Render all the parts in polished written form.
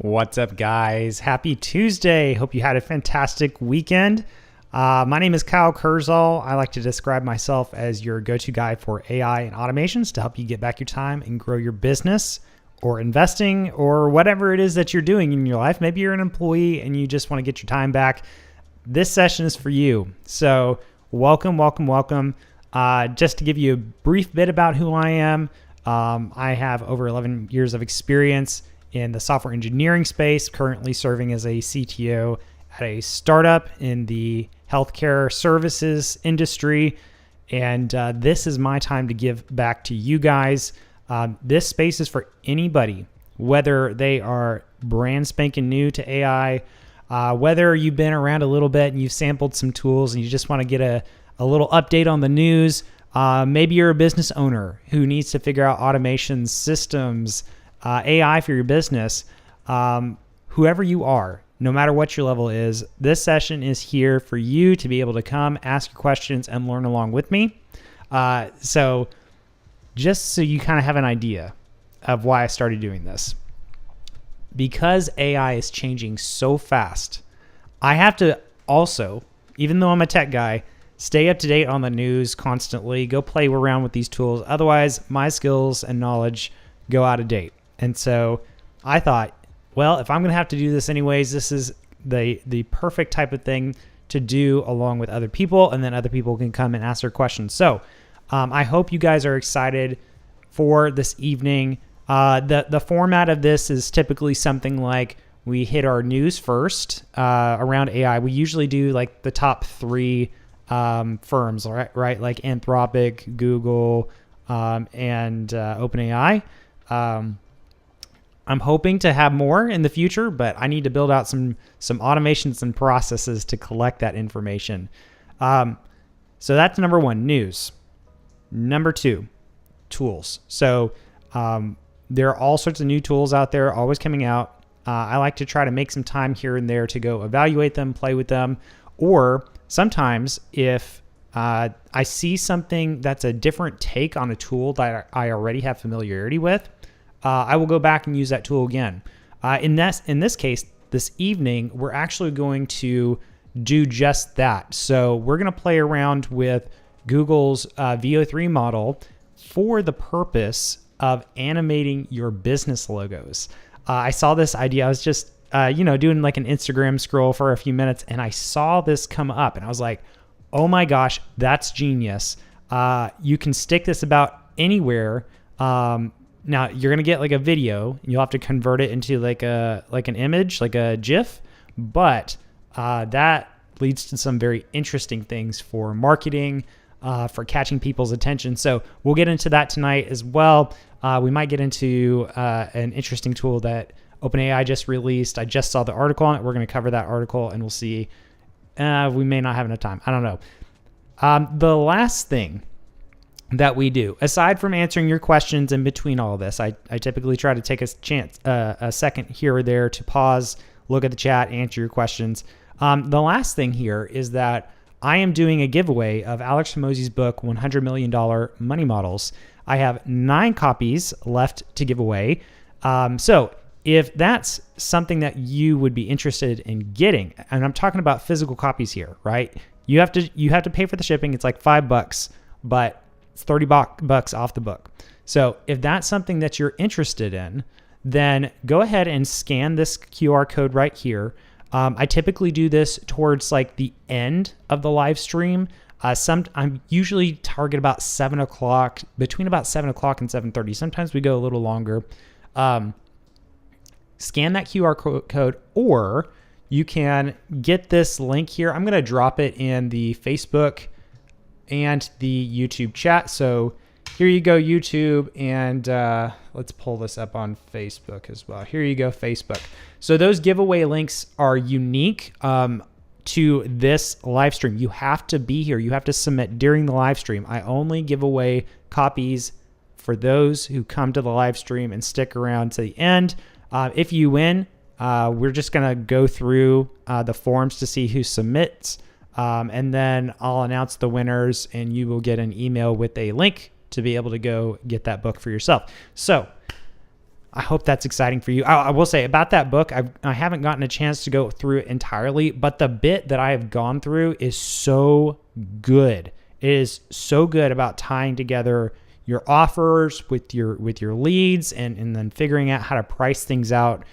What's up, guys? Happy Tuesday. Hope you had a fantastic weekend. My name is Kyle Kurzhal. I like to describe myself as your go-to guy for AI and automations to help you get back your time and grow your business or investing or whatever it is that you're doing in your life. Maybe you're an employee and you just want to get your time back. This session is for you. So welcome. Just to give you a brief bit about who I am, I have over 11 years of experience in the software engineering space, currently serving as a CTO at a startup in the healthcare services industry. And this is my time to give back to you guys. This space is for anybody, whether they are brand spanking new to AI, whether you've been around a little bit and you've sampled some tools and you just want to get a little update on the news. Maybe you're a business owner who needs to figure out automation systems, AI for your business. Whoever you are, no matter what your level is, this session is here for you to be able to come ask your questions and learn along with me. So just so you kind of have an idea of why I started doing this. Because AI is changing so fast, I have to also, even though I'm a tech guy, stay up to date on the news constantly, go play around with these tools. Otherwise, my skills and knowledge go out of date. And so I thought, well, if I'm going to have to do this anyways, this is the perfect type of thing to do along with other people, and then other people can come and ask their questions. So I hope you guys are excited for this evening. The format of this is typically something like we hit our news first around AI. We usually do like the top three firms, right? Like Anthropic, Google, and OpenAI. I'm hoping to have more in the future, but I need to build out some automations and processes to collect that information. So that's number one, news. Number two, tools. So there are all sorts of new tools out there, always coming out. I like to try to make some time here and there to go evaluate them, play with them, or sometimes if I see something that's a different take on a tool that I already have familiarity with, I will go back and use that tool again. In this case, this evening, we're actually going to do just that. So we're going to play around with Google's VO3 model for the purpose of animating your business logos. I saw this idea. I was just doing like an Instagram scroll for a few minutes, and I saw this come up, and I was like, oh my gosh, that's genius. You can stick this about anywhere. Now you're going to get like a video, and you'll have to convert it into like an image, like a GIF, but that leads to some very interesting things for marketing, for catching people's attention. So we'll get into that tonight as well. We might get into an interesting tool that OpenAI just released. I just saw the article on it. We're going to cover that article, and we'll see. We may not have enough time. I don't know. The last thing that we do, aside from answering your questions in between all of this, I typically try to take a second here or there to pause, look at the chat, answer your questions. The last thing here is that I am doing a giveaway of Alex Hormozi's book, $100 Million Money Models. I have 9 copies left to give away. So if that's something that you would be interested in getting, and I'm talking about physical copies here, right? You have to pay for the shipping. It's like $5, but it's $30 off the book. So if that's something that you're interested in, then go ahead and scan this QR code right here. I typically do this towards like the end of the live stream. I'm usually target about 7 o'clock, between about 7 o'clock and 7:30. Sometimes we go a little longer. Scan that QR code, or you can get this link here. I'm going to drop it in the Facebook and the YouTube chat. So here you go, YouTube, and let's pull this up on Facebook as well. Here you go, Facebook. So those giveaway links are unique to this live stream. You have to be here. You have to submit during the live stream. I only give away copies for those who come to the live stream and stick around to the end. If you win, we're just going to go through the forms to see who submits, and then I'll announce the winners, and you will get an email with a link to be able to go get that book for yourself. So I hope that's exciting for you. I will say about that book, I haven't gotten a chance to go through it entirely, but the bit that I have gone through is so good. It is so good about tying together your offers with your leads and then figuring out how to price things out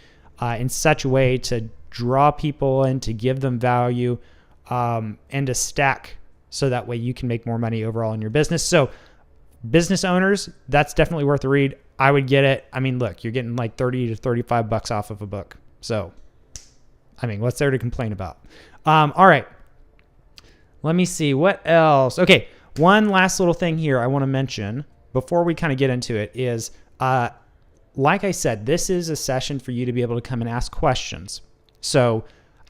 in such a way to draw people in, to give them value, and to stack so that way you can make more money overall in your business. So business owners, that's definitely worth a read. I would get it. I mean, look, you're getting like 30 to 35 bucks off of a book. So, I mean, what's there to complain about? All right. Let me see what else. Okay. One last little thing here I want to mention before we kind of get into it is, like I said, this is a session for you to be able to come and ask questions. So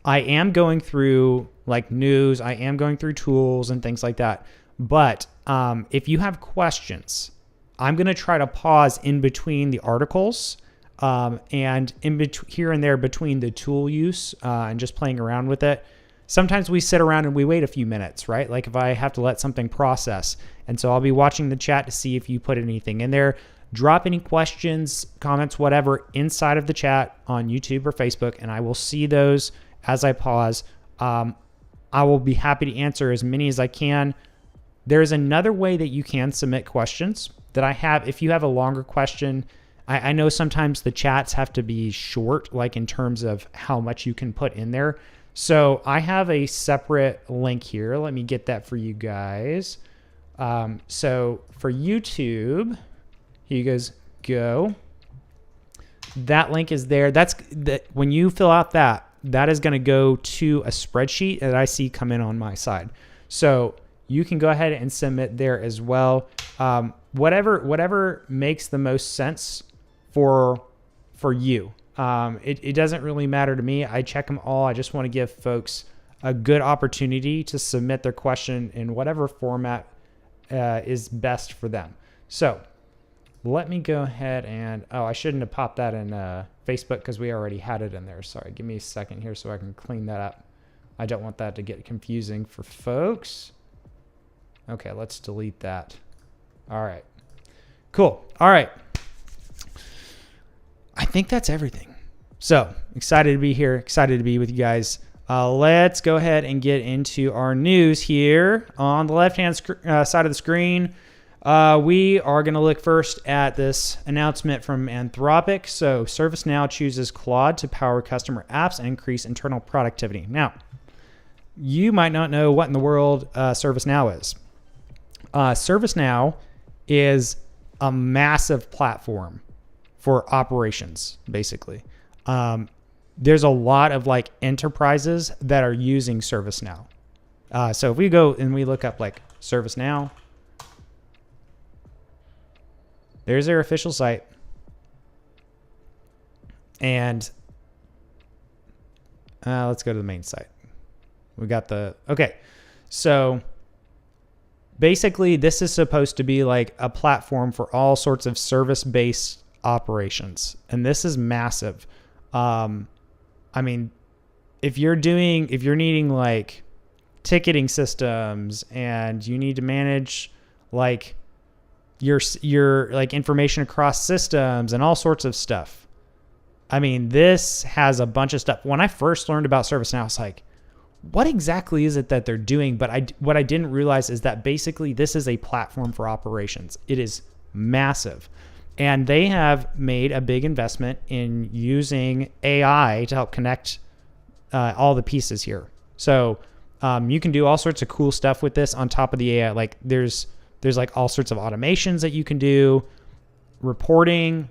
I am going through like news, I am going through tools and things like that. But if you have questions, I'm going to try to pause in between the articles and here and there between the tool use and just playing around with it. Sometimes we sit around and we wait a few minutes, right? Like if I have to let something process. And so I'll be watching the chat to see if you put anything in there. Drop any questions, comments, whatever inside of the chat on YouTube or Facebook, and I will see those as I pause. I will be happy to answer as many as I can. There's another way that you can submit questions that I have. If you have a longer question, I know sometimes the chats have to be short, like in terms of how much you can put in there. So I have a separate link here. Let me get that for you guys. So for YouTube, here you guys go. That link is there. When you fill out that is going to go to a spreadsheet that I see come in on my side. So you can go ahead and submit there as well. Whatever makes the most sense for you. It doesn't really matter to me. I check them all. I just want to give folks a good opportunity to submit their question in whatever format is best for them. So let me go ahead and, I shouldn't have popped that in Facebook because we already had it in there. Sorry, give me a second here so I can clean that up. I don't want that to get confusing for folks. Okay, let's delete that. All right, cool. All right. I think that's everything. So excited to be here, excited to be with you guys. Let's go ahead and get into our news here. On the left-hand side of the screen, we are going to look first at this announcement from Anthropic. So ServiceNow chooses Claude to power customer apps and increase internal productivity. Now, you might not know what in the world ServiceNow is. ServiceNow is a massive platform for operations, basically. There's a lot of like enterprises that are using ServiceNow. So if we go and we look up like ServiceNow, there's their official site. And let's go to the main site. We got okay. So basically this is supposed to be like a platform for all sorts of service-based operations. And this is massive. I mean, if you're needing like ticketing systems and you need to manage like your like information across systems and all sorts of stuff. I mean, this has a bunch of stuff. When I first learned about ServiceNow, I was like, what exactly is it that they're doing? But what I didn't realize is that basically this is a platform for operations. It is massive. And they have made a big investment in using AI to help connect all the pieces here. So you can do all sorts of cool stuff with this on top of the AI. Like there's like all sorts of automations that you can do, reporting,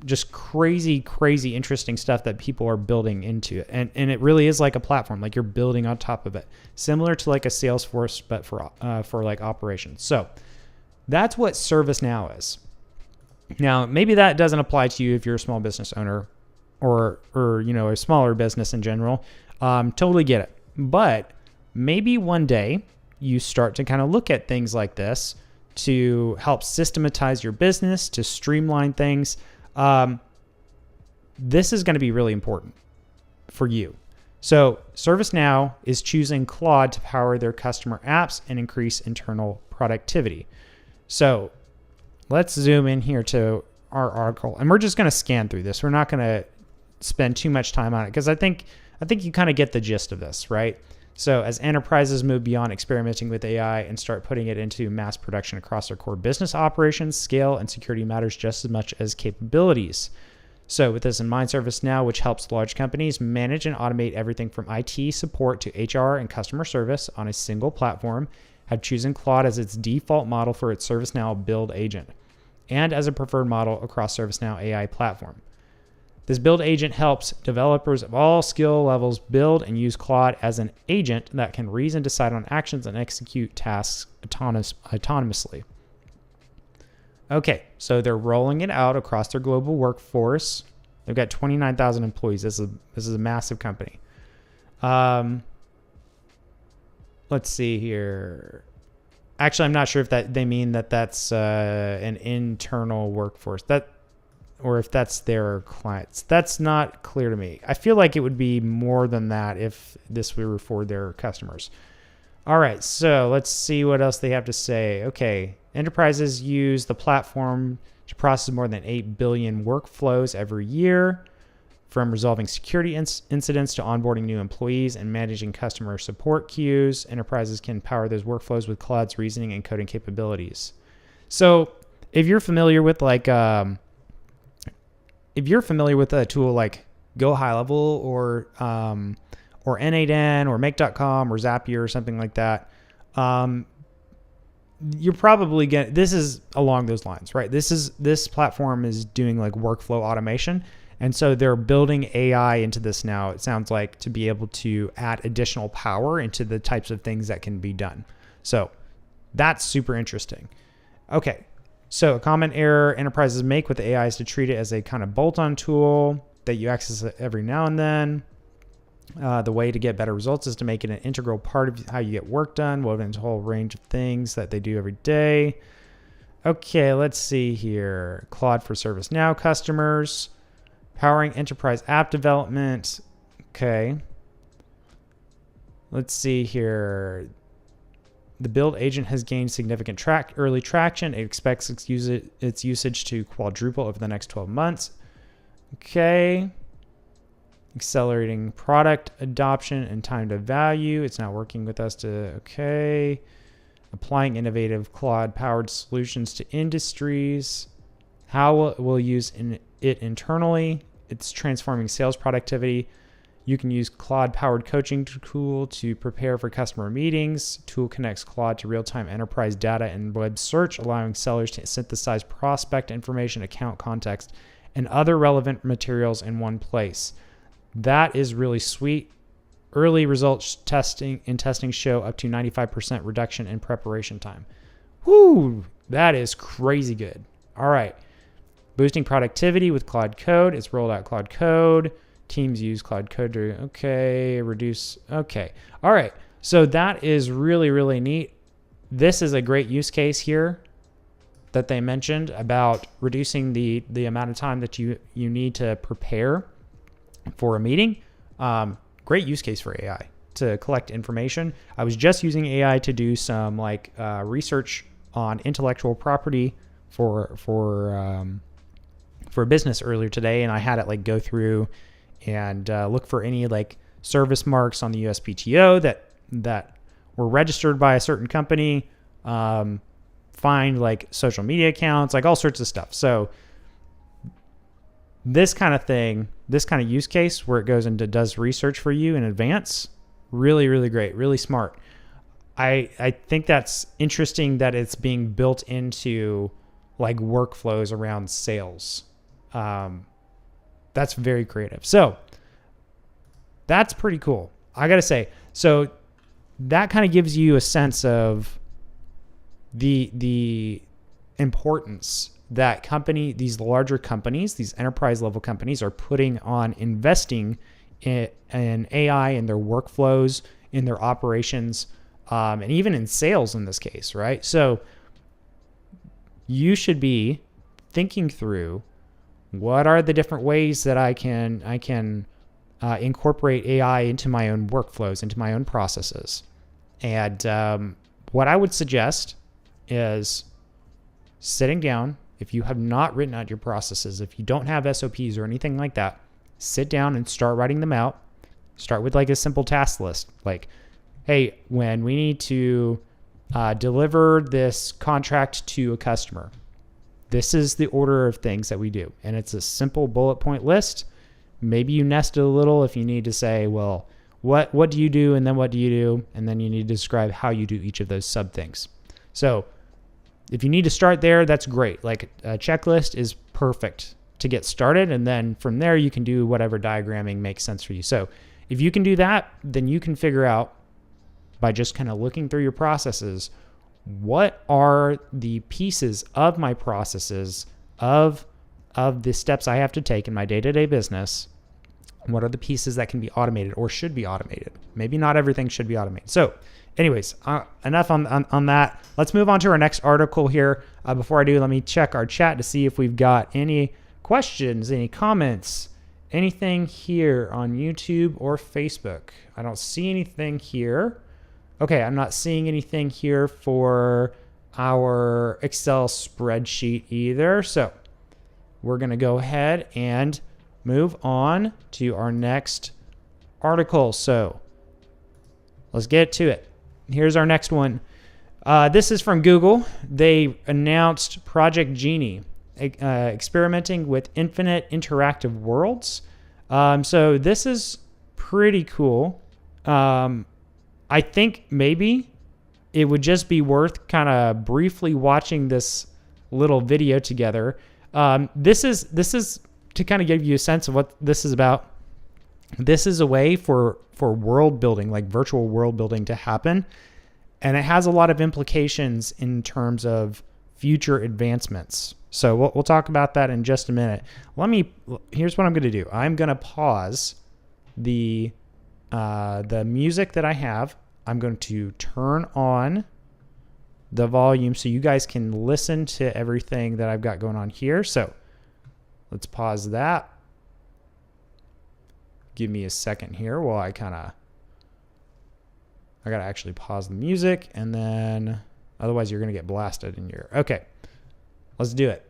just crazy interesting stuff that people are building into it. And it really is like a platform, like you're building on top of it, similar to like a Salesforce, but for like operations. So that's what ServiceNow is. Now, maybe that doesn't apply to you if you're a small business owner or a smaller business in general. Totally get it. But maybe one day you start to kind of look at things like this to help systematize your business, to streamline things. This is going to be really important for you. So ServiceNow is choosing Claude to power their customer apps and increase internal productivity. So let's zoom in here to article, and we're just going to scan through this. We're not going to spend too much time on it because I think you kind of get the gist of this, right? So as enterprises move beyond experimenting with AI and start putting it into mass production across their core business operations, scale and security matters just as much as capabilities. So with this in mind, ServiceNow, which helps large companies manage and automate everything from IT support to HR and customer service on a single platform, have chosen Claude as its default model for its ServiceNow build agent and as a preferred model across ServiceNow AI platform. This build agent helps developers of all skill levels build and use Claude as an agent that can reason, decide on actions, and execute tasks autonomously. Okay, so they're rolling it out across their global workforce. They've got 29,000 employees. This is a massive company. Let's see here. Actually, I'm not sure if they mean that's an internal workforce. Or if that's their clients. That's not clear to me. I feel like it would be more than that if this were for their customers. All right, so let's see what else they have to say. Okay, enterprises use the platform to process more than 8 billion workflows every year, from resolving security incidents to onboarding new employees and managing customer support queues. Enterprises can power those workflows with Claude's reasoning and coding capabilities. So if you're familiar with a tool like Go High Level or N8N or Make.com or Zapier or something like that, you're probably this is along those lines, right? This platform is doing like workflow automation. And so they're building AI into this now, it sounds like, to be able to add additional power into the types of things that can be done. So that's super interesting. Okay. So a common error enterprises make with AI is to treat it as a kind of bolt-on tool that you access every now and then. The way to get better results is to make it an integral part of how you get work done, woven into a whole range of things that they do every day. Okay, let's see here. Claude for ServiceNow customers. Powering enterprise app development. Okay. Let's see here. The build agent has gained significant early traction. It expects its usage to quadruple over the next 12 months. Okay. Accelerating product adoption and time to value. It's now working with us to, okay. Applying innovative Claude-powered solutions to industries. How we'll use it internally. It's transforming sales productivity. You can use Claude-powered coaching tool to prepare for customer meetings. Tool connects Claude to real-time enterprise data and web search, allowing sellers to synthesize prospect information, account context, and other relevant materials in one place. That is really sweet. Early results testing show up to 95% reduction in preparation time. Woo! That is crazy good. All right. Boosting productivity with Claude Code. It's rolled out Claude Code. Teams use Claude Code to, reduce. Okay. All right. So that is really, really neat. This is a great use case here that they mentioned about reducing the amount of time that you need to prepare for a meeting. Great use case for AI to collect information. I was just using AI to do some research on intellectual property for a business earlier today, and I had it go through and look for any service marks on the USPTO that were registered by a certain company, find social media accounts, all sorts of stuff. So this kind of thing, this kind of use case where it goes and does research for you in advance, really, really great, really smart. I think that's interesting that it's being built into workflows around sales. That's very creative. So that's pretty cool, I gotta say. So that kind of gives you a sense of the importance that these larger companies, these enterprise level companies, are putting on investing in AI in their workflows, in their operations, and even in sales in this case, right? So you should be thinking through, what are the different ways that I can incorporate AI into my own workflows, into my own processes? And what I would suggest is sitting down if you have not written out your processes, if you don't have SOPs or anything like that, sit down and start writing them out. Start with like a simple task list. Like, hey, when we need to deliver this contract to a customer, this is the order of things that we do. And it's a simple bullet point list. Maybe you nest it a little if you need to say, well, what do you do? And then what do you do? And then you need to describe how you do each of those sub things. So if you need to start there, that's great. Like a checklist is perfect to get started. And then from there, you can do whatever diagramming makes sense for you. So if you can do that, then you can figure out by just kind of looking through your processes, what are the pieces of my processes of the steps I have to take in my day-to-day business? What are the pieces that can be automated or should be automated? Maybe not everything should be automated. So anyways, enough on that. Let's move on to our next article here. Before I do, let me check our chat to see if we've got any questions, any comments, anything here on YouTube or Facebook. I don't see anything here. Okay, I'm not seeing anything here for our Excel spreadsheet either. So we're going to go ahead and move on to our next article. So let's get to it. Here's our next one. This is from Google. They announced Project Genie, experimenting with infinite interactive worlds. So this is pretty cool. I think maybe it would just be worth kind of briefly watching this little video together. This is to kind of give you a sense of what this is about. This is a way for world building, like virtual world building, to happen. And it has a lot of implications in terms of future advancements. So we'll talk about that in just a minute. Here's what I'm going to do. I'm going to pause the music that I have. I'm going to turn on the volume so you guys can listen to everything that I've got going on here. So let's pause that. Give me a second here while I got to actually pause the music, and then otherwise you're going to get blasted in your, okay, let's do it.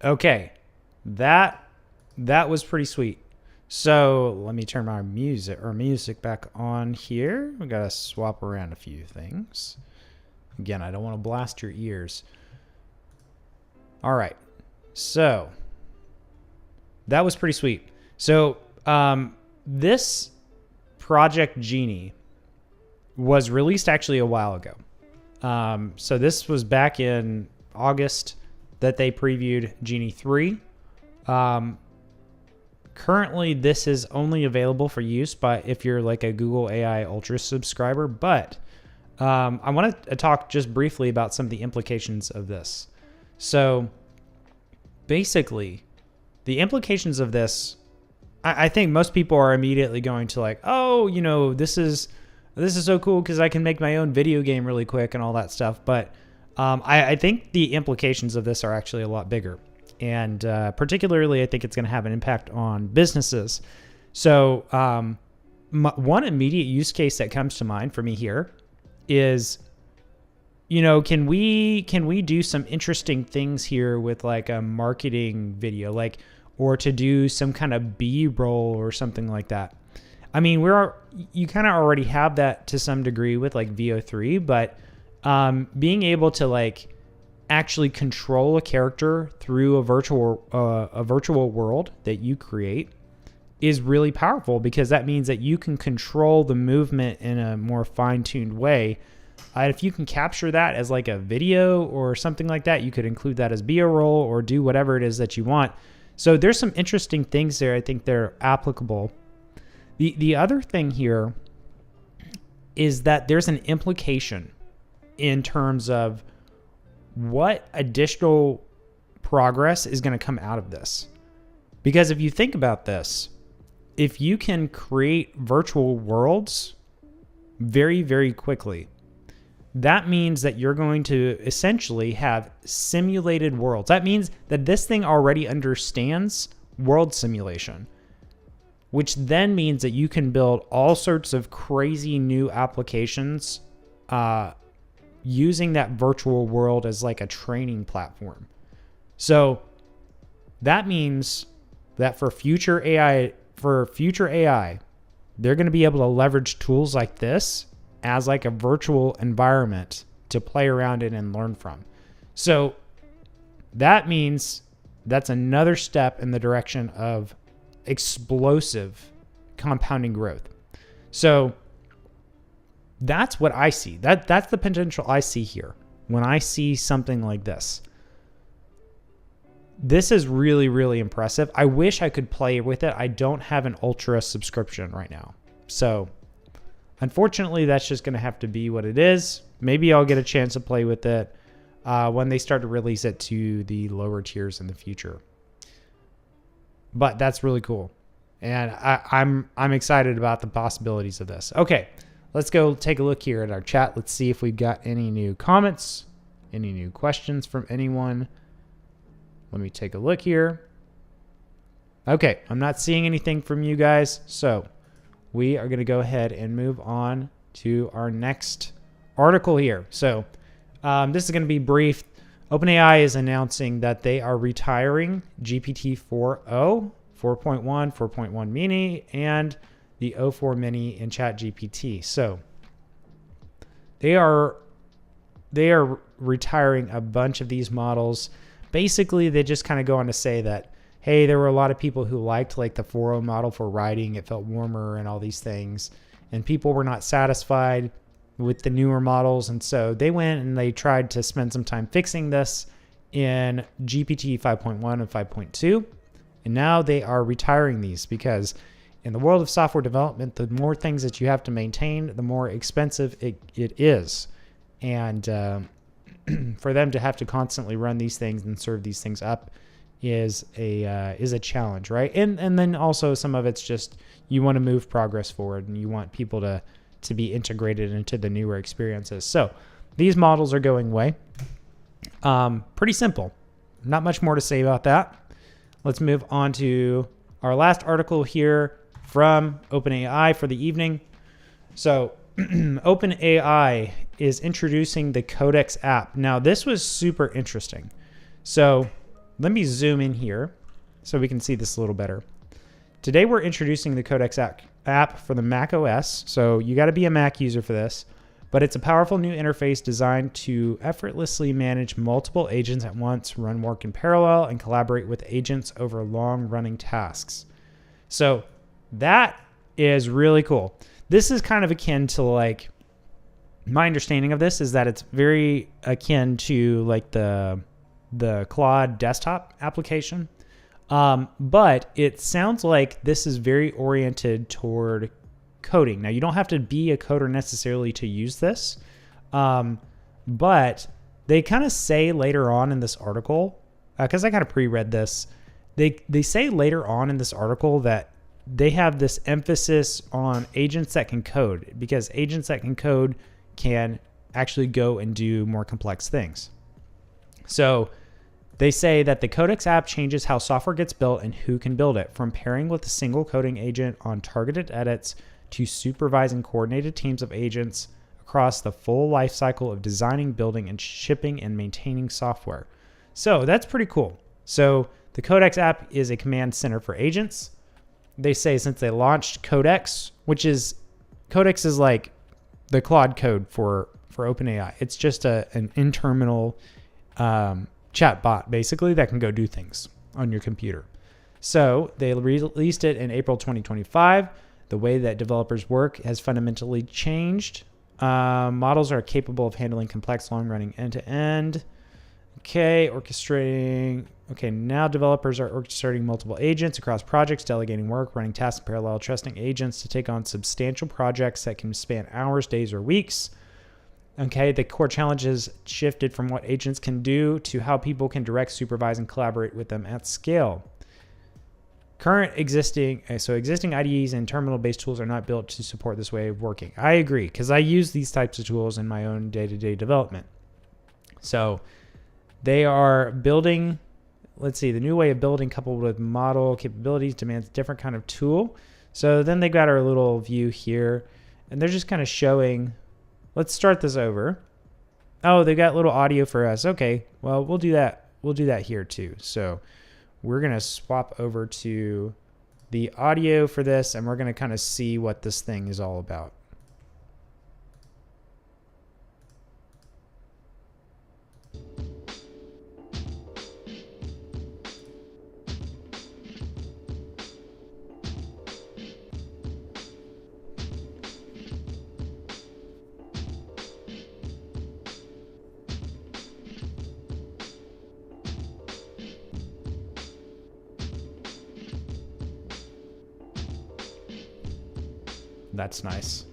Okay, that was pretty sweet. So let me turn my music back on here. We got to swap around a few things. Again, I don't want to blast your ears. All right. So that was pretty sweet. So this Project Genie was released actually a while ago. So this was back in August that they previewed Genie 3. Currently, this is only available for use by if you're like a Google AI Ultra subscriber, but I want to talk just briefly about some of the implications of this. So basically, the implications of this, I think most people are immediately going to like, oh, you know, this is so cool because I can make my own video game really quick and all that stuff. But I think the implications of this are actually a lot bigger. And particularly, I think it's going to have an impact on businesses. So one immediate use case that comes to mind for me here is, you know, can we do some interesting things here with like a marketing video, like, or to do some kind of B-roll or something like that? I mean, you kind of already have that to some degree with like VO3, but being able to like actually control a character through a virtual world that you create is really powerful, because that means that you can control the movement in a more fine-tuned way. If you can capture that as like a video or something like that, you could include that as B-roll or do whatever it is that you want. So there's some interesting things there. I think they're applicable. The other thing here is that there's an implication in terms of what additional progress is going to come out of this. Because if you think about this, if you can create virtual worlds very, very quickly, that means that you're going to essentially have simulated worlds. That means that this thing already understands world simulation, which then means that you can build all sorts of crazy new applications using that virtual world as like a training platform. So that means that for future AI, they're going to be able to leverage tools like this as like a virtual environment to play around in and learn from. So that means that's another step in the direction of explosive compounding growth. So that's what I see. That's the potential I see here when I see something like this. This is really, really impressive. I wish I could play with it. I don't have an Ultra subscription right now. So unfortunately, that's just going to have to be what it is. Maybe I'll get a chance to play with it when they start to release it to the lower tiers in the future. But that's really cool. And I'm excited about the possibilities of this. Okay. Let's go take a look here at our chat. Let's see if we've got any new comments, any new questions from anyone. Let me take a look here. Okay, I'm not seeing anything from you guys, so we are going to go ahead and move on to our next article here. So this is going to be brief. OpenAI is announcing that they are retiring GPT-4o, 4.1, 4.1 mini, and the O4 mini in ChatGPT. So they are retiring a bunch of these models. Basically, they just kind of go on to say that, hey, there were a lot of people who liked like the 4.0 model for writing. It felt warmer and all these things. And people were not satisfied with the newer models. And so they went and they tried to spend some time fixing this in GPT 5.1 and 5.2. And now they are retiring these because in the world of software development, the more things that you have to maintain, the more expensive it is. And for them to have to constantly run these things and serve these things up is a challenge, right? And then also some of it's just you want to move progress forward and you want people to be integrated into the newer experiences. So these models are going away. Pretty simple. Not much more to say about that. Let's move on to our last article here from OpenAI for the evening. So OpenAI is introducing the Codex app. Now, this was super interesting. So let me zoom in here so we can see this a little better. Today we're introducing the Codex app for the Mac OS. So you got to be a Mac user for this, but it's a powerful new interface designed to effortlessly manage multiple agents at once, run work in parallel, and collaborate with agents over long-running tasks. So that is really cool. This is kind of akin to like, my understanding of this is that it's very akin to like the Claude desktop application. But it sounds like this is very oriented toward coding. Now, you don't have to be a coder necessarily to use this. But they kind of say later on in this article, because I kind of pre-read this, they say later on in this article that they have this emphasis on agents that can code, because agents that can code can actually go and do more complex things. So they say that the Codex app changes how software gets built and who can build it, from pairing with a single coding agent on targeted edits to supervising coordinated teams of agents across the full life cycle of designing, building, and shipping and maintaining software. So that's pretty cool. So the Codex app is a command center for agents. They say since they launched Codex, Codex is like the Claude code for OpenAI. It's just an internal chat bot, basically, that can go do things on your computer. So they released it in April 2025. The way that developers work has fundamentally changed. Models are capable of handling complex, long-running end-to-end. Orchestrating. Now developers are orchestrating multiple agents across projects, delegating work, running tasks in parallel, trusting agents to take on substantial projects that can span hours, days, or weeks. The core challenge has shifted from what agents can do to how people can direct, supervise, and collaborate with them at scale. Existing IDEs and terminal-based tools are not built to support this way of working. I agree, because I use these types of tools in my own day-to-day development. So they are building, the new way of building coupled with model capabilities demands a different kind of tool. So then they got our little view here, and they're just kind of showing. Let's start this over. Oh, they got little audio for us. Okay, well, we'll do that. We'll do that here too. So we're going to swap over to the audio for this, and we're going to kind of see what this thing is all about. That's nice.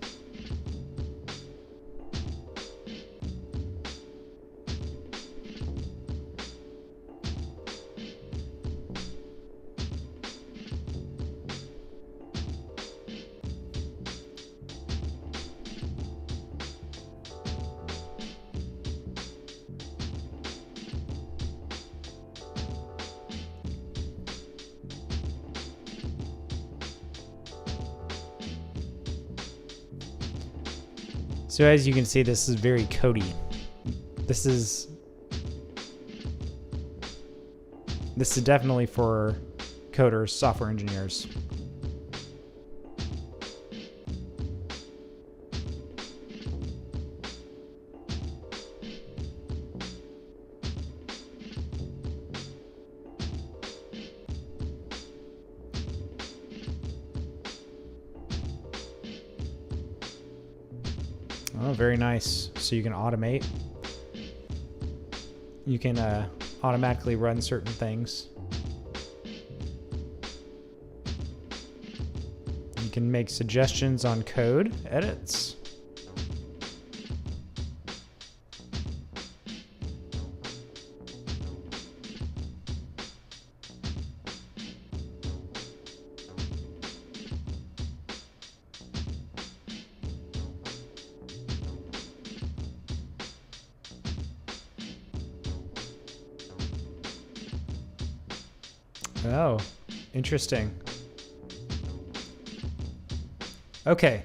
So as you can see, this is very codey. This is definitely for coders, software engineers. Oh, very nice. So you can automate. You can automatically run certain things. You can make suggestions on code edits. Oh, interesting. Okay.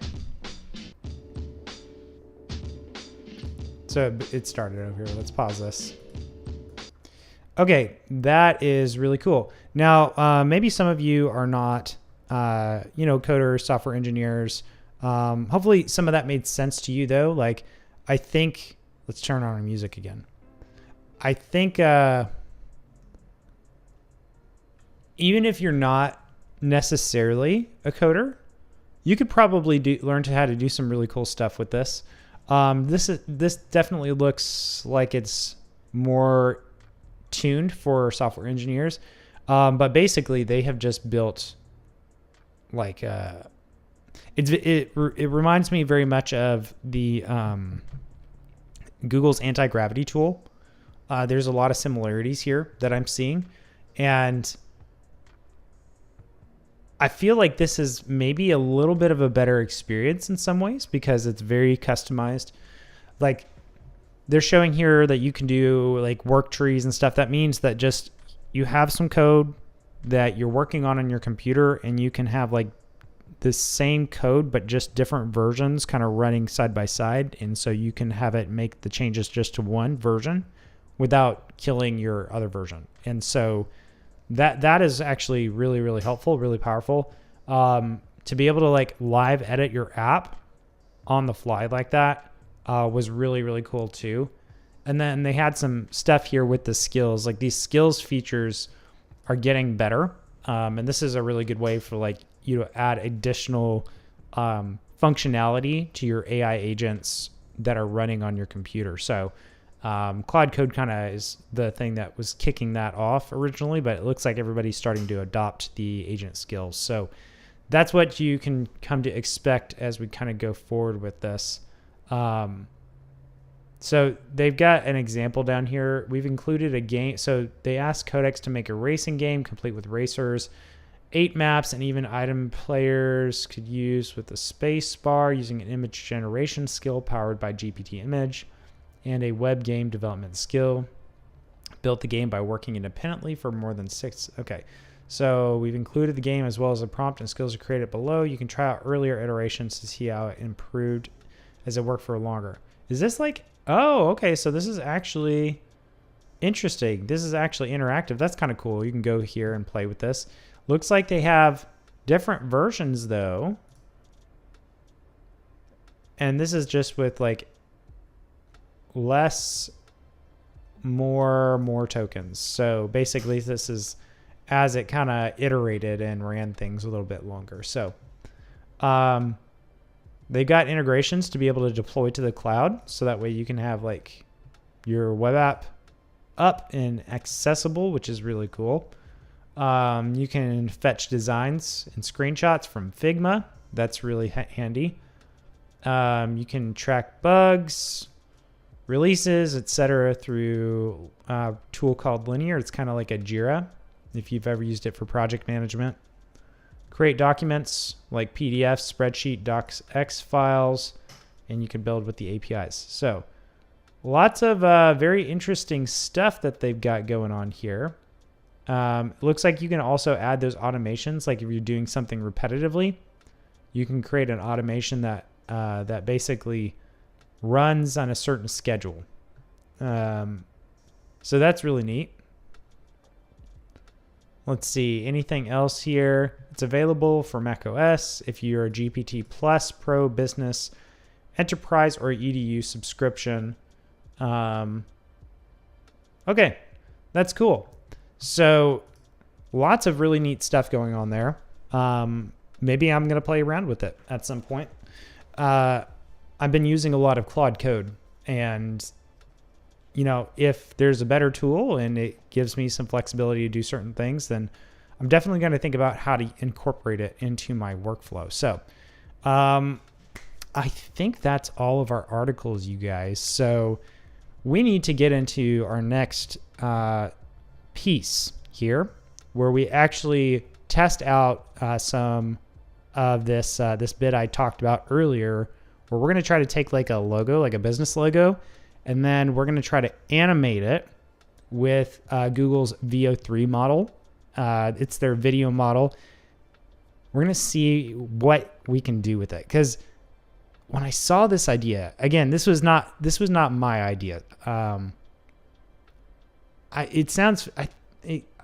So it started over here. Let's pause this. Okay, that is really cool. Now, maybe some of you are not coders, software engineers. Hopefully some of that made sense to you though. Like, I think, let's turn on our music again. I think, even if you're not necessarily a coder, you could probably learn how to do some really cool stuff with this. This definitely looks like it's more tuned for software engineers. But basically they have just built like, it reminds me very much of the, Google's anti-gravity tool. There's a lot of similarities here that I'm seeing. And I feel like this is maybe a little bit of a better experience in some ways because it's very customized. Like, they're showing here that you can do like work trees and stuff. That means that just you have some code that you're working on your computer, and you can have like the same code but just different versions kind of running side by side. And so you can have it make the changes just to one version without killing your other version. And so that is actually really, really helpful, really powerful. To be able to like live edit your app on the fly like that was really, really cool too. And then they had some stuff here with the skills. Like, these skills features are getting better. And this is a really good way for like you to add additional functionality to your AI agents that are running on your computer. So Cloud Code kind of is the thing that was kicking that off originally, but it looks like everybody's starting to adopt the agent skills. So that's what you can come to expect as we kind of go forward with this. So they've got an example down here. We've included a game. So they asked Codex to make a racing game complete with racers, 8 maps, and even item players could use with a space bar using an image generation skill powered by GPT image, and a web game development skill. Built the game by working independently for more than 6. Okay. So we've included the game as well as a prompt and skills are created below. You can try out earlier iterations to see how it improved as it worked for longer. Is this like, oh, okay. So this is actually interesting. This is actually interactive. That's kind of cool. You can go here and play with this. Looks like they have different versions though. And this is just with like more tokens. So basically this is as it kind of iterated and ran things a little bit longer. So they got integrations to be able to deploy to the cloud, so that way you can have like your web app up and accessible, which is really cool. You can fetch designs and screenshots from Figma. That's really handy. You can track bugs, releases, etc. through a tool called Linear. It's kind of like a Jira if you've ever used it for project management. Create documents like PDFs, spreadsheet, docx files, and you can build with the APIs. So lots of very interesting stuff that they've got going on here. It looks like you can also add those automations. Like if you're doing something repetitively, you can create an automation that that basically runs on a certain schedule. So that's really neat. Let's see, anything else here? It's available for macOS if you're a GPT Plus, Pro, Business, Enterprise, or EDU subscription. Okay, that's cool. So lots of really neat stuff going on there. Maybe I'm going to play around with it at some point. I've been using a lot of Claude Code, and you know, if there's a better tool and it gives me some flexibility to do certain things, then I'm definitely going to think about how to incorporate it into my workflow. So I think that's all of our articles, you guys. So we need to get into our next piece here, where we actually test out some of this bit I talked about earlier, where we're going to try to take like a logo, like a business logo, and then we're going to try to animate it with Google's VO3 model. It's their video model. We're going to see what we can do with it. Because when I saw this idea, again, this was not my idea. I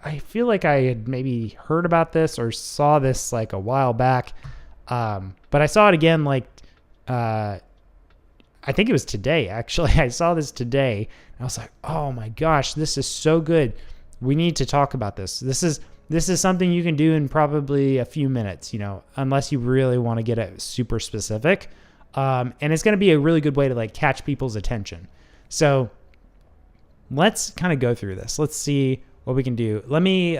I feel like I had maybe heard about this or saw this like a while back. But I saw it again, like, I think it was today, actually. I saw this today and I was like, oh my gosh, this is so good. We need to talk about this. This is something you can do in probably a few minutes, you know, unless you really want to get it super specific. And it's going to be a really good way to like catch people's attention. So let's kind of go through this. Let's see what we can do. Let me,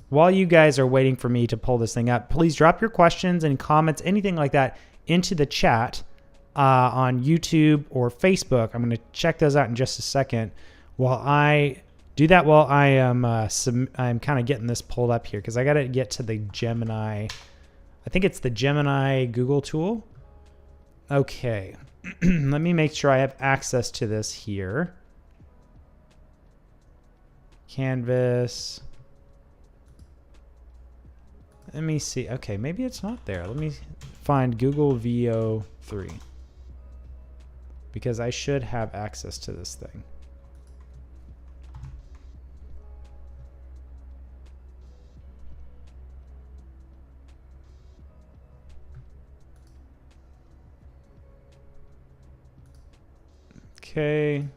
while you guys are waiting for me to pull this thing up, please drop your questions and comments, anything like that, into the chat on YouTube or Facebook. I'm going to check those out in just a second. While I do that, while I am I'm kind of getting this pulled up here because I got to get to the Gemini. I think it's the Gemini Google tool. Okay. Let me make sure I have access to this here. Canvas. Let me see. Okay, maybe it's not there. Let me find Google VO3 because I should have access to this thing. Okay.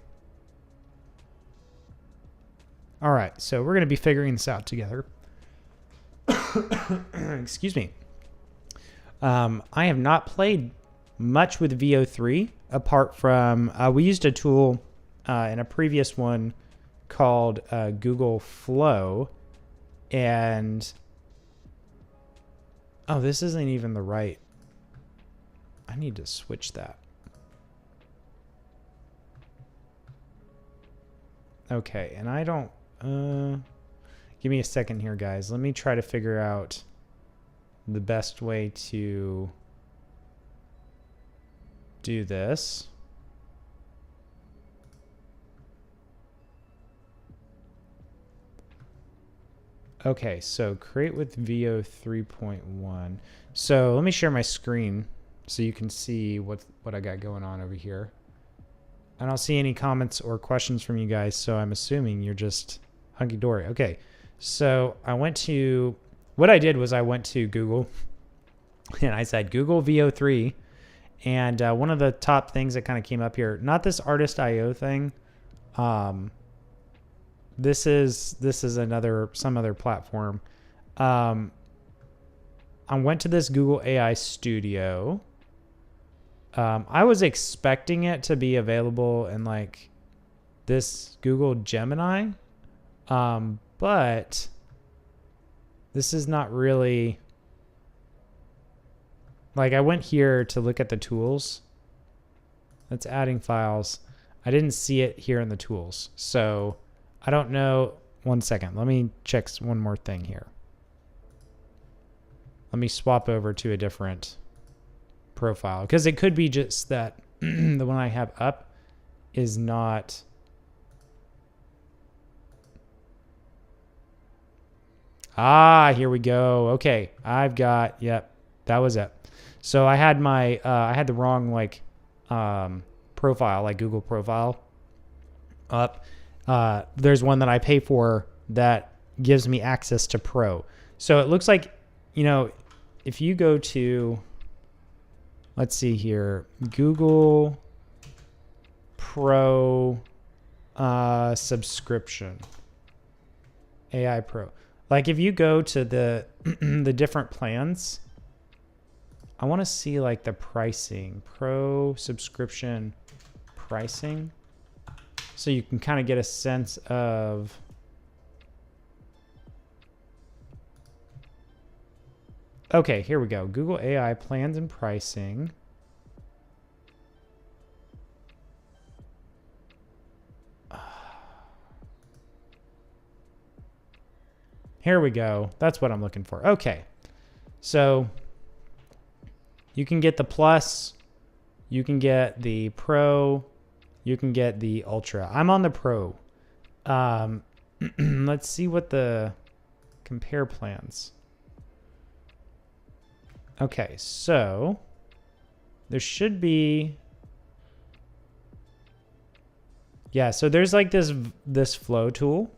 All right, so we're going to be figuring this out together. Excuse me. I have not played much with VO3 apart from we used a tool in a previous one called Google Flow, and oh, this isn't even the right. I need to switch that. Okay, and I don't, give me a second here, guys. Let me try to figure out the best way to do this. Okay, so create with VO 3.1. So let me share my screen so you can see what I got going on over here. I don't see any comments or questions from you guys, so I'm assuming you're just hunky-dory. Okay, so what I did was I went to Google, and I said Google VO3, and one of the top things that kind of came up here, not this Artist.io thing, this is some other platform. I went to this Google AI Studio. I was expecting it to be available in like this Google Gemini, but this is not really, like I went here to look at the tools. That's adding files. I didn't see it here in the tools. So I don't know. One second. Let me check one more thing here. Let me swap over to a different profile because it could be just that the one I have up is not. Here we go. Okay, I've got, yep, that was it. So I had my I had the wrong like profile, like Google profile up. There's one that I pay for that gives me access to Pro. So it looks like, you know, if you go to, let's see here, Google Pro subscription, AI Pro. Like if you go to the the different plans, I want to see like the pricing, Pro subscription pricing, so you can kind of get a sense of. Okay, here we go. Google AI plans and pricing. Here we go. That's what I'm looking for. Okay. So you can get the Plus, you can get the Pro, you can get the Ultra. I'm on the Pro. Let's see what the compare plans. Okay, so there should be, yeah, so there's like this flow tool.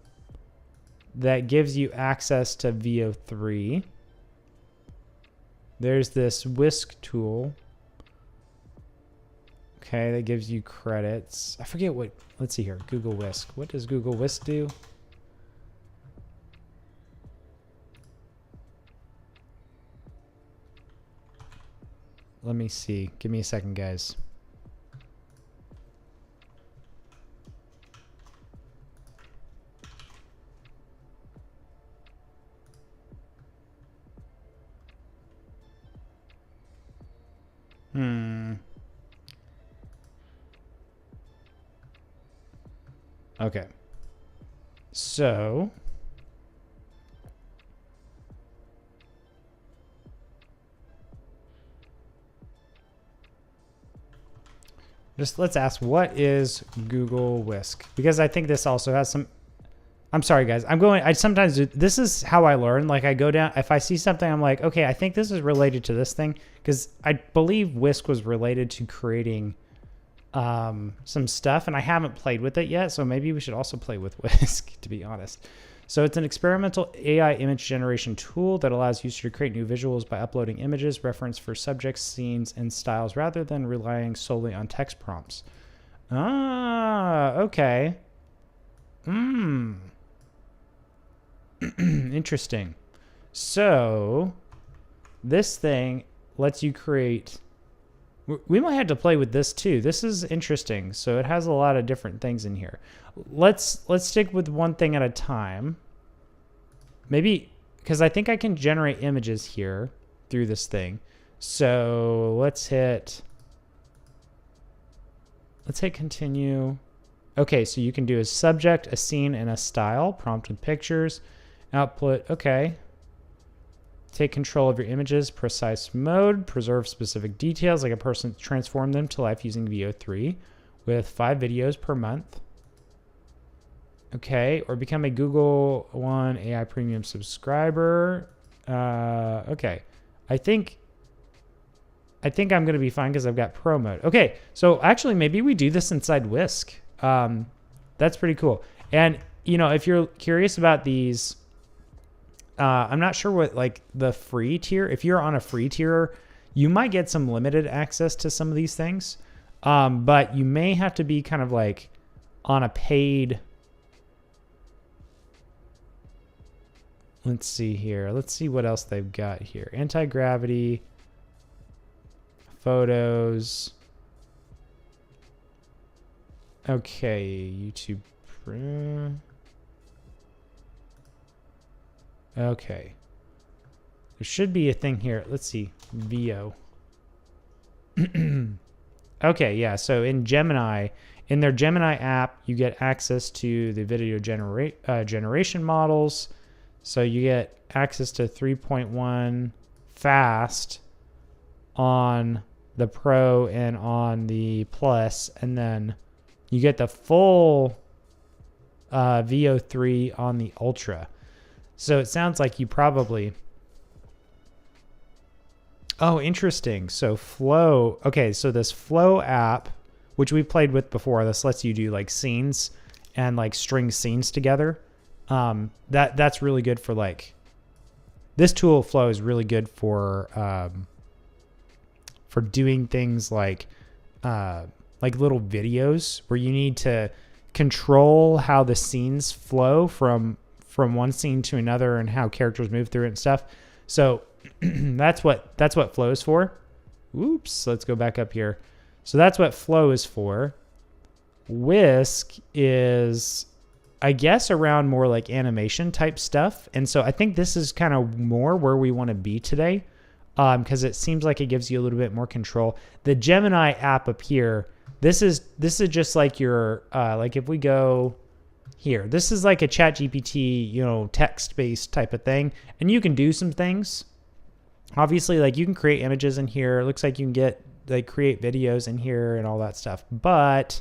that gives you access to VO3. There's this whisk tool. Okay, that gives you credits. I forget what, let's see here, Google Whisk. What does Google Whisk do? Let me see. Give me a second, guys. Okay. So just let's ask, what is Google Whisk? Because I think this also has some, I'm sorry guys, I sometimes do, this is how I learn. Like I go down, if I see something, I'm like, okay, I think this is related to this thing. Cause I believe Whisk was related to creating some stuff, and I haven't played with it yet. So maybe we should also play with Whisk, to be honest. So it's an experimental AI image generation tool that allows users to create new visuals by uploading images, reference for subjects, scenes, and styles rather than relying solely on text prompts. Ah, okay. Interesting. So this thing lets you create, we might have to play with this too. This is interesting. So it has a lot of different things in here. Let's stick with one thing at a time. Maybe, because I think I can generate images here through this thing. So let's hit continue. Okay, so you can do a subject, a scene, and a style, prompt with pictures, output, okay. Take control of your images, precise mode, preserve specific details like a person, transform them to life using VO3 with 5 videos per month. Okay, or become a Google One AI Premium subscriber. Okay, I think I'm going to be fine because I've got pro mode. Okay, so actually maybe we do this inside Whisk. That's pretty cool. And, you know, if you're curious about these, I'm not sure what like the free tier, if you're on a free tier, you might get some limited access to some of these things. But you may have to be kind of like on a paid, let's see here. Let's see what else they've got here. Anti-gravity, photos. Okay, YouTube. Okay. There should be a thing here. Let's see. VO. Okay, yeah. So in Gemini, in their Gemini app, you get access to the video generation models. So you get access to 3.1 fast on the Pro and on the Plus, and then you get the full VO3 on the Ultra. So it sounds like you probably... Oh, interesting. So Flow... Okay, so this Flow app, which we played with before, this lets you do like scenes and like string scenes together. That's really good for like... This tool, Flow, is really good for doing things like little videos where you need to control how the scenes flow from one scene to another and how characters move through it and stuff. So that's what Flow is for. Oops, let's go back up here. So that's what Flow is for. Whisk is, I guess, around more like animation type stuff. And so I think this is kind of more where we want to be today, because it seems like it gives you a little bit more control. The Gemini app up here, this is just like your, like if we go here, this is like a ChatGPT, you know, text-based type of thing. And you can do some things. Obviously, like you can create images in here. It looks like you can get, like, create videos in here and all that stuff. But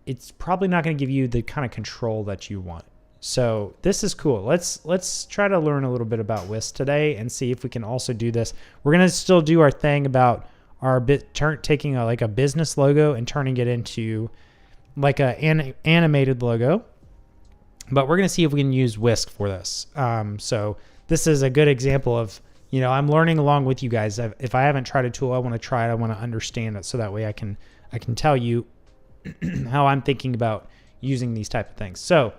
it's probably not going to give you the kind of control that you want. So this is cool. Let's try to learn a little bit about Whisk today and see if we can also do this. We're going to still do our thing about our taking a business logo and turning it into like an animated logo. But we're going to see if we can use Whisk for this. So this is a good example of, I'm learning along with you guys. If I haven't tried a tool, I want to try it. I want to understand it so that way I can tell you how I'm thinking about using these type of things. So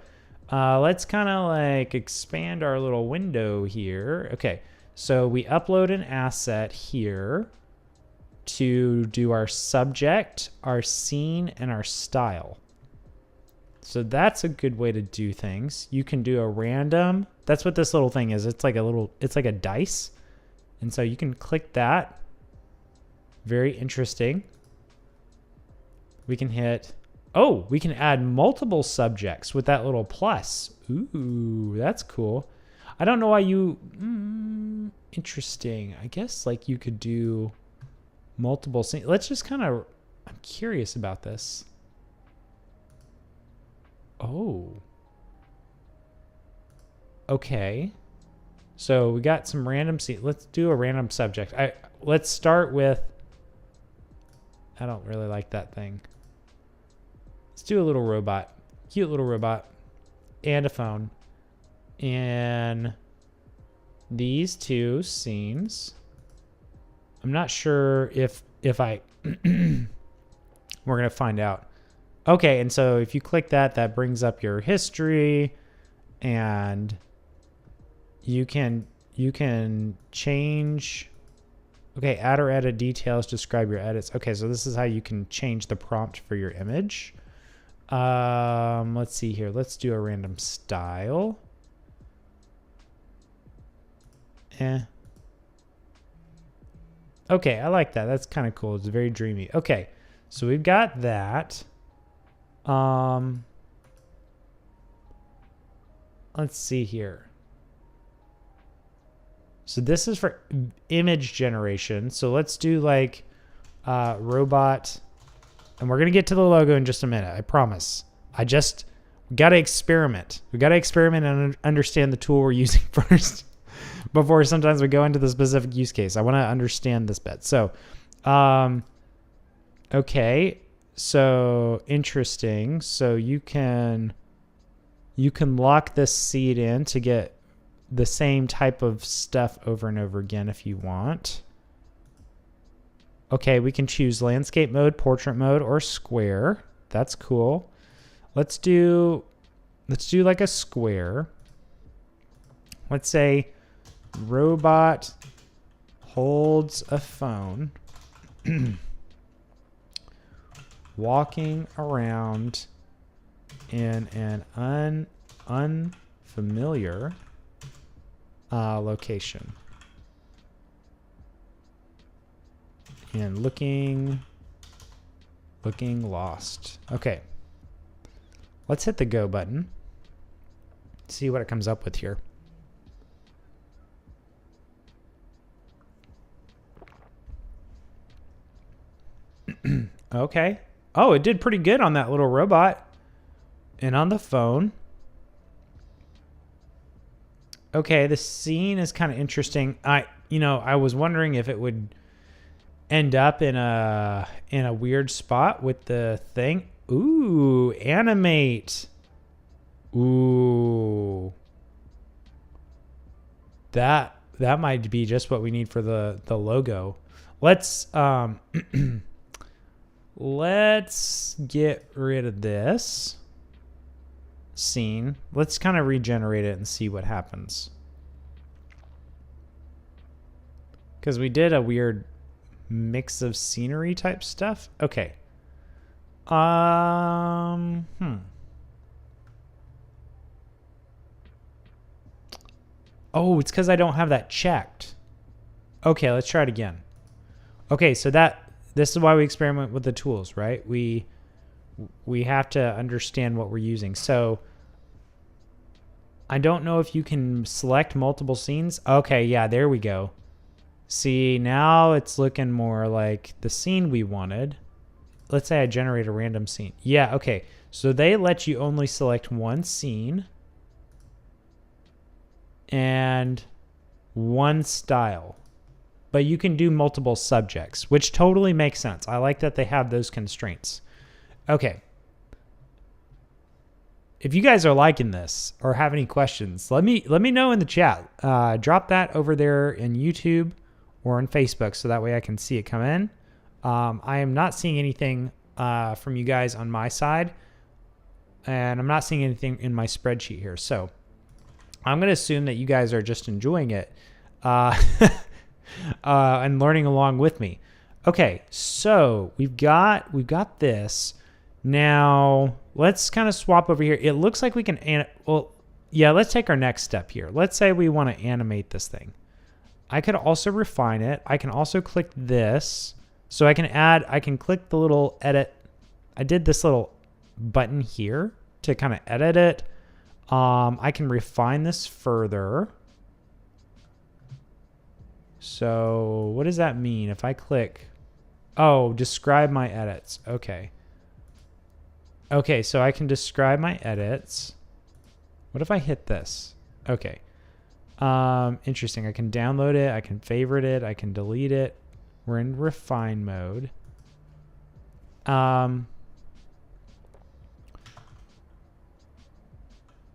let's kind of like expand our little window here. Okay, so we upload an asset here to do our subject, our scene, and our style. So that's a good way to do things. You can do a random. That's what this little thing is. It's like a dice. And so you can click that. Very interesting. We can we can add multiple subjects with that little plus. Ooh, that's cool. I don't know why interesting. I guess like you could do multiple scenes. Let's just I'm curious about this. Oh. Okay. So we got some random let's do a random subject. Let's start with, I don't really like that thing. Let's do a little robot. Cute little robot. And a phone. And these two scenes. I'm not sure if I we're going to find out. Okay, and so if you click that brings up your history, and you can change. Okay, add or edit details, describe your edits. Okay, so this is how you can change the prompt for your image. Let's see here. Let's do a random style. Okay, I like that. That's kind of cool. It's very dreamy. Okay, so we've got that. Let's see here. So this is for image generation. So let's do like robot, and we're going to get to the logo in just a minute. I promise. We got to experiment. We got to experiment and understand the tool we're using first before sometimes we go into the specific use case. I want to understand this bit. So, okay. So interesting. So you can lock this seed in to get the same type of stuff over and over again if you want. Okay, we can choose landscape mode, portrait mode, or square. That's cool. Let's do like a square. Let's say robot holds a phone. Walking around in an unfamiliar location. And looking lost. Okay. Let's hit the go button. See what it comes up with here. Okay. Oh, it did pretty good on that little robot and on the phone. Okay, the scene is kind of interesting. I was wondering if it would end up in a weird spot with the thing. Ooh, animate. Ooh. That might be just what we need for the logo. Let's let's get rid of this scene. Let's kind of regenerate it and see what happens. Because we did a weird mix of scenery type stuff. Okay. Oh, it's because I don't have that checked. Okay, let's try it again. Okay, so this is why we experiment with the tools, right? We have to understand what we're using. So I don't know if you can select multiple scenes. Okay, yeah, there we go. See, now it's looking more like the scene we wanted. Let's say I generate a random scene. Yeah, okay. So they let you only select one scene and one style. But you can do multiple subjects, which totally makes sense. I like that they have those constraints. Okay. if you guys are liking this or have any questions, let me know in the chat. Drop that over there in YouTube or on Facebook so that way I can see it come in. I am not seeing anything from you guys on my side, and I'm not seeing anything in my spreadsheet here. So I'm going to assume that you guys are just enjoying it and learning along with me. Okay, so we've got this. Now let's kind of swap over here. It looks like we can, let's take our next step here. Let's say we want to animate this thing. I could also refine it. I can also click this. So I can click the little edit. I did this little button here to kind of edit it. I can refine this further. So what does that mean? If I click, describe my edits. Okay. Okay, so I can describe my edits. What if I hit this? Okay. Interesting. I can download it. I can favorite it. I can delete it. We're in refine mode.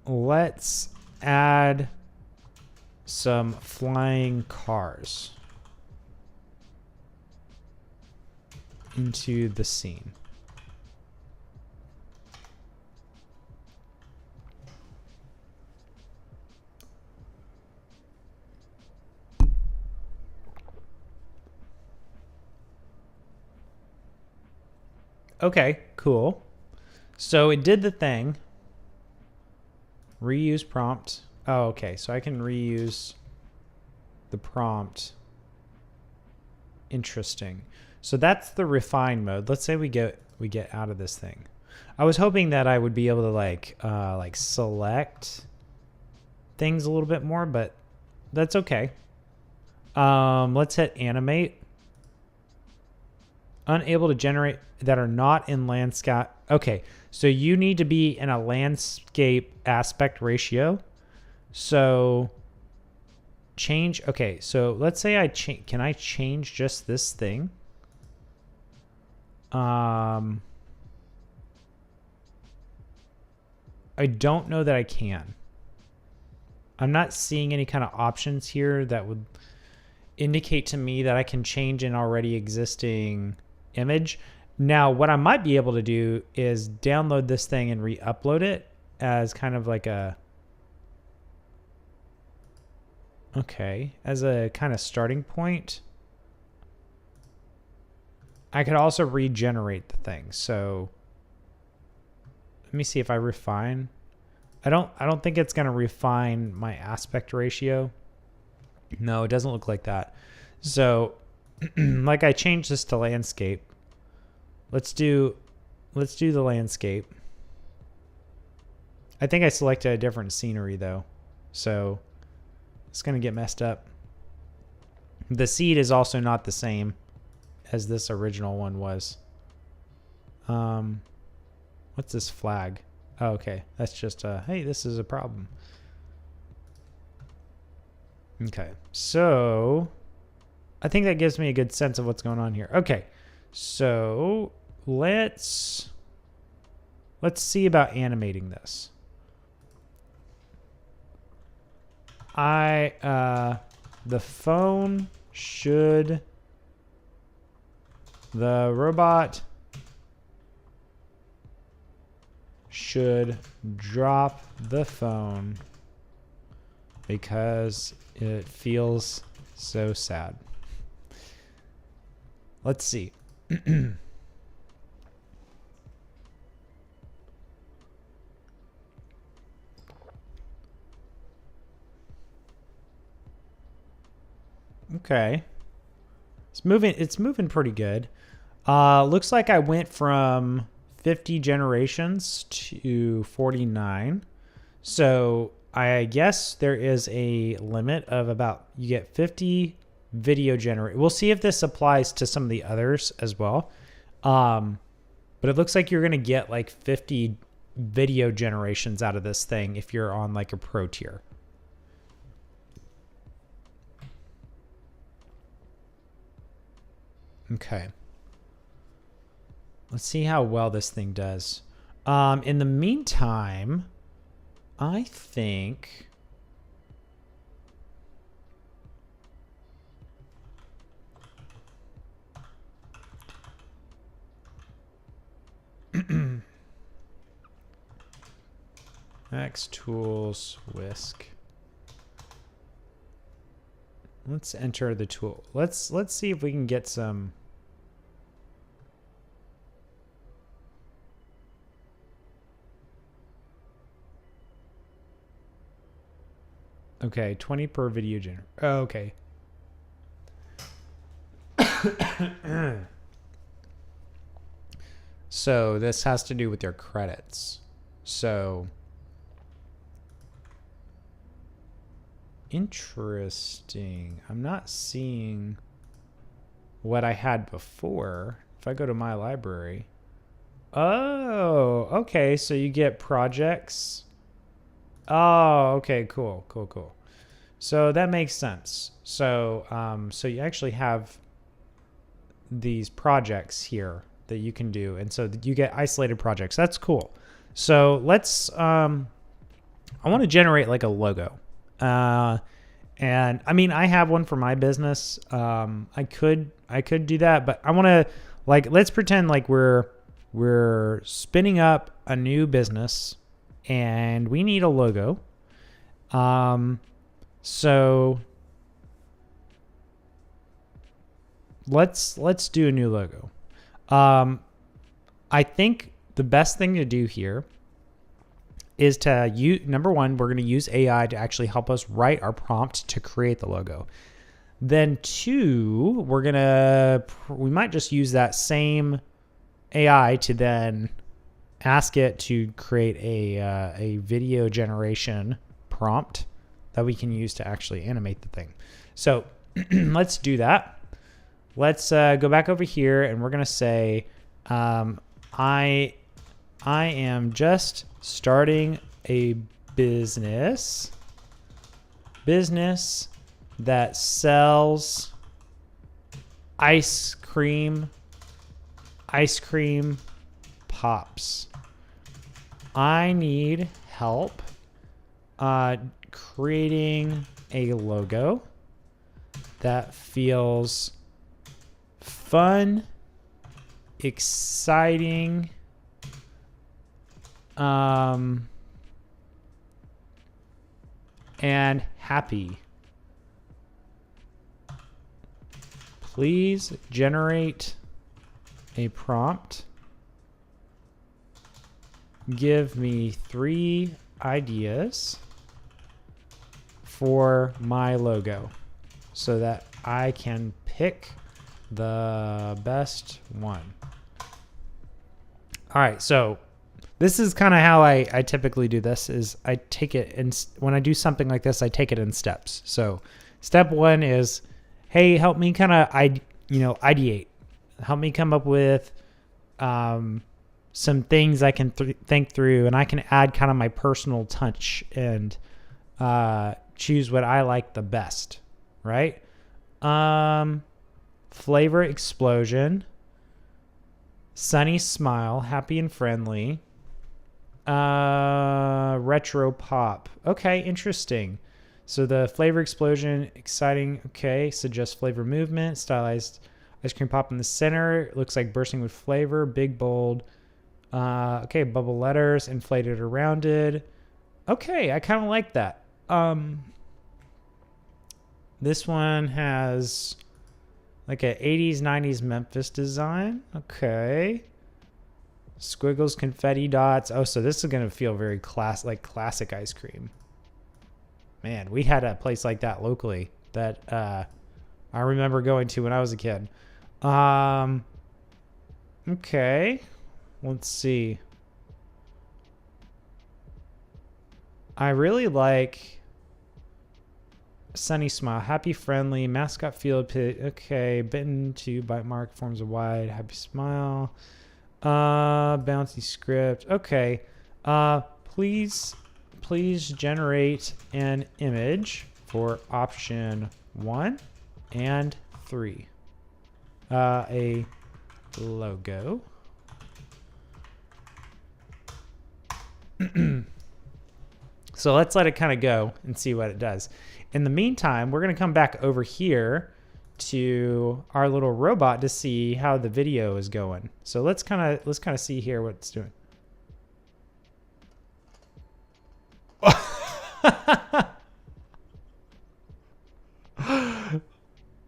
Let's add some flying cars into the scene. Okay, cool. So it did the thing. Reuse prompt. Oh, okay. So I can reuse the prompt. Interesting. So that's the refine mode. Let's say we get out of this thing. I was hoping that I would be able to like select things a little bit more, but that's okay. Let's hit animate. Unable to generate that are not in landscape. Okay, so you need to be in a landscape aspect ratio. So change. Okay, so let's say can I change just this thing? I don't know that I can. I'm not seeing any kind of options here that would indicate to me that I can change an already existing image. Now, what I might be able to do is download this thing and re-upload it as kind of like as a kind of starting point. I could also regenerate the thing. So let me see if I refine. I don't think it's going to refine my aspect ratio. No, it doesn't look like that. So like I changed this to landscape. Let's do the landscape. I think I selected a different scenery though. So it's going to get messed up. The seed is also not the same as this original one was. What's this flag? Oh, okay. That's just hey, this is a problem. Okay. So I think that gives me a good sense of what's going on here. Okay. So let's see about animating this. The robot should drop the phone because it feels so sad. Let's see. Okay. It's moving pretty good. Looks like I went from 50 generations to 49. So I guess there is a limit of about, you get 50 video generate. We'll see if this applies to some of the others as well. But it looks like you're going to get like 50 video generations out of this thing if you're on like a pro tier. Okay. Let's see how well this thing does. In the meantime, I think Max Tools Whisk. Let's enter the tool. Let's see if we can get some. Okay, 20 per video generator. Oh, okay. So this has to do with your credits. So interesting. I'm not seeing what I had before. If I go to my library. Oh, okay. So you get projects. Oh, okay, cool. So that makes sense. So, so you actually have these projects here that you can do, and so you get isolated projects. That's cool. So let's. I want to generate like a logo, and I mean I have one for my business. I could do that, but I want to let's pretend like we're spinning up a new business. And we need a logo. So let's do a new logo. I think the best thing to do here is to use, number one, we're going to use AI to actually help us write our prompt to create the logo. Then two, we might just use that same AI to then ask it to create a video generation prompt that we can use to actually animate the thing. So let's do that. Let's go back over here, and we're gonna say I am just starting a business that sells ice cream pops. I need help creating a logo that feels fun, exciting, and happy. Please generate a prompt. Give me 3 ideas for my logo so that I can pick the best one. All right, so this is kind of how I typically do this. Is I take it in, when I do something like this, I take it in steps. So step 1 is, hey, help me kind of ideate. Help me come up with some things I can think through, and I can add kind of my personal touch and choose what I like the best, right? Flavor explosion, sunny smile, happy and friendly, retro pop. Okay, interesting. So the flavor explosion, exciting. Okay, suggest flavor movement, stylized ice cream pop in the center. It looks like bursting with flavor, big, bold. Okay, bubble letters, inflated or rounded. Okay, I kind of like that. This one has like a 80s, 90s Memphis design. Okay. Squiggles, confetti dots. Oh, so this is going to feel very classic ice cream. Man, we had a place like that locally that I remember going to when I was a kid. Okay. Let's see. I really like sunny smile, happy, friendly, mascot field pit. Okay, bitten to bite mark, forms a wide, happy smile. Bouncy script. Okay. Please generate an image for option 1 and 3. A logo. So let's let it kind of go and see what it does. In the meantime, we're going to come back over here to our little robot to see how the video is going. So let's kind of see here what it's doing.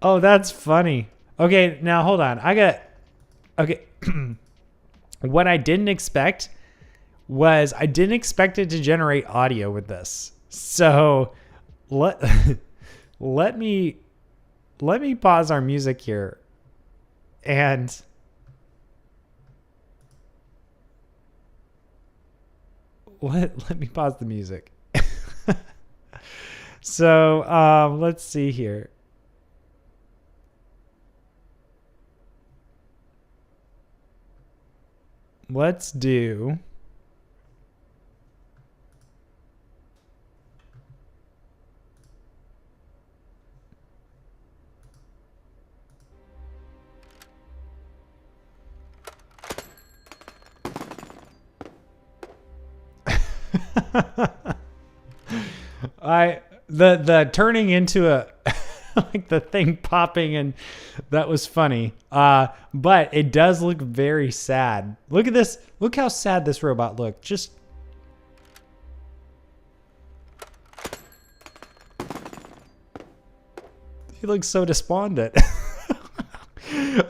Oh, that's funny. Okay, now hold on. Okay. What I didn't expect was I didn't expect it to generate audio with this. So let me pause our music here and let me pause the music. So let's see here. Let's do the turning into a like the thing popping, and that was funny. But it does look very sad. Look at this. Look how sad this robot looked. Just he looks so despondent.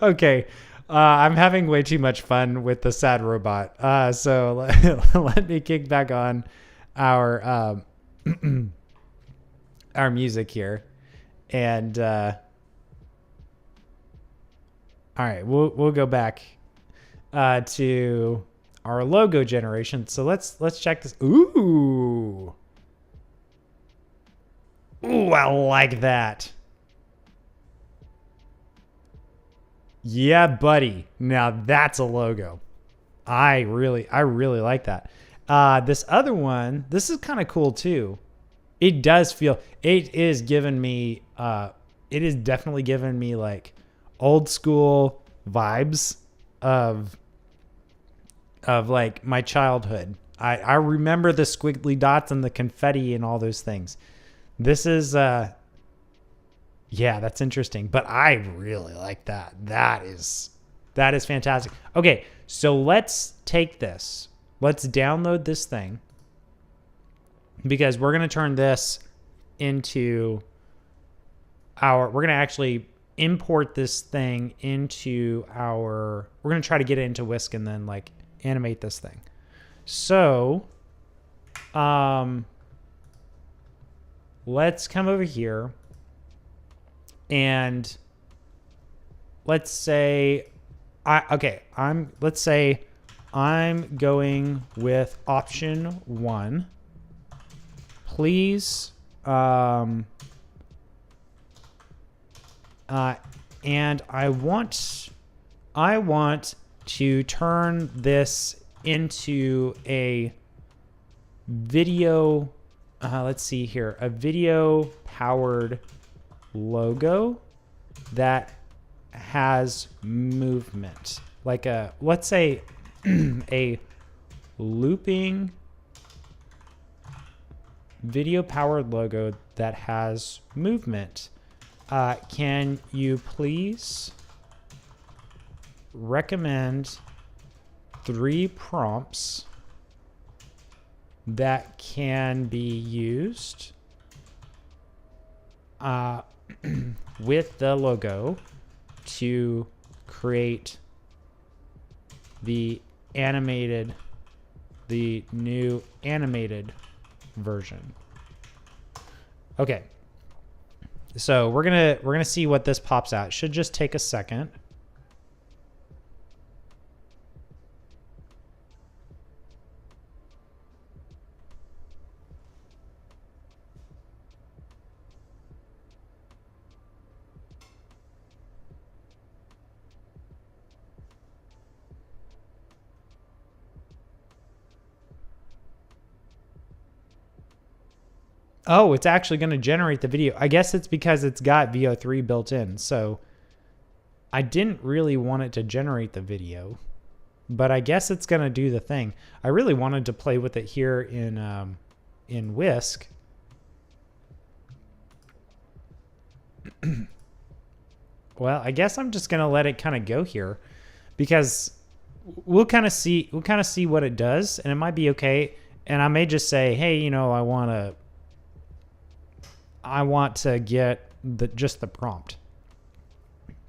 Okay. I'm having way too much fun with the sad robot. So let me kick back on our our music here. And all right, we'll go back to our logo generation. So let's check this. Ooh, I like that. Yeah, buddy. Now that's a logo. I really like that. This other one, this is kind of cool too. It does feel, it is giving me, it is definitely giving me like old school vibes of like my childhood. I remember the squiggly dots and the confetti and all those things. This is, yeah, that's interesting, but I really like that. That is fantastic. Okay. So let's take this. Let's download this thing, because we're going to turn this into we're going to actually import this thing into we're going to try to get it into Whisk and then like animate this thing. So, let's come over here and let's say, let's say I'm going with option 1. Please, and I want to turn this into a video. Let's see here, a video powered logo that has movement, like let's say a looping video powered logo that has movement. Can you please recommend 3 prompts that can be used with the logo to create the new animated version? Okay. So we're gonna see what this pops out. It should just take a second. Oh, it's actually going to generate the video. I guess it's because it's got VO3 built in. So I didn't really want it to generate the video, but I guess it's going to do the thing. I really wanted to play with it here in in Whisk. Well, I guess I'm just going to let it kind of go here because we'll kind of see what it does, and it might be okay. And I may just say, hey, you know, I want to get just the prompt.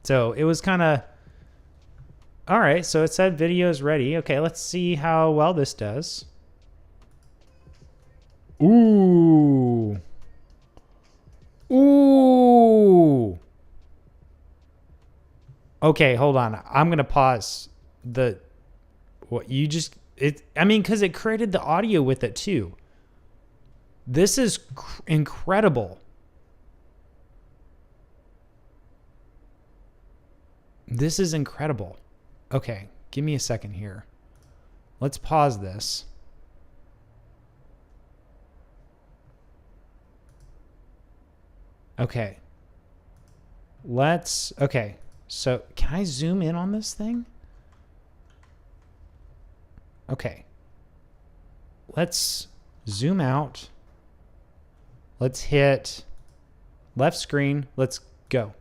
So it was kind of, all right. So it said video is ready. Okay, let's see how well this does. Ooh. Ooh. Okay, hold on. I'm going to pause because it created the audio with it too. This is incredible. This is incredible. Okay, give me a second here. Let's pause this. Okay. Okay. So can I zoom in on this thing? Okay. Let's zoom out. Let's hit left screen. Let's go.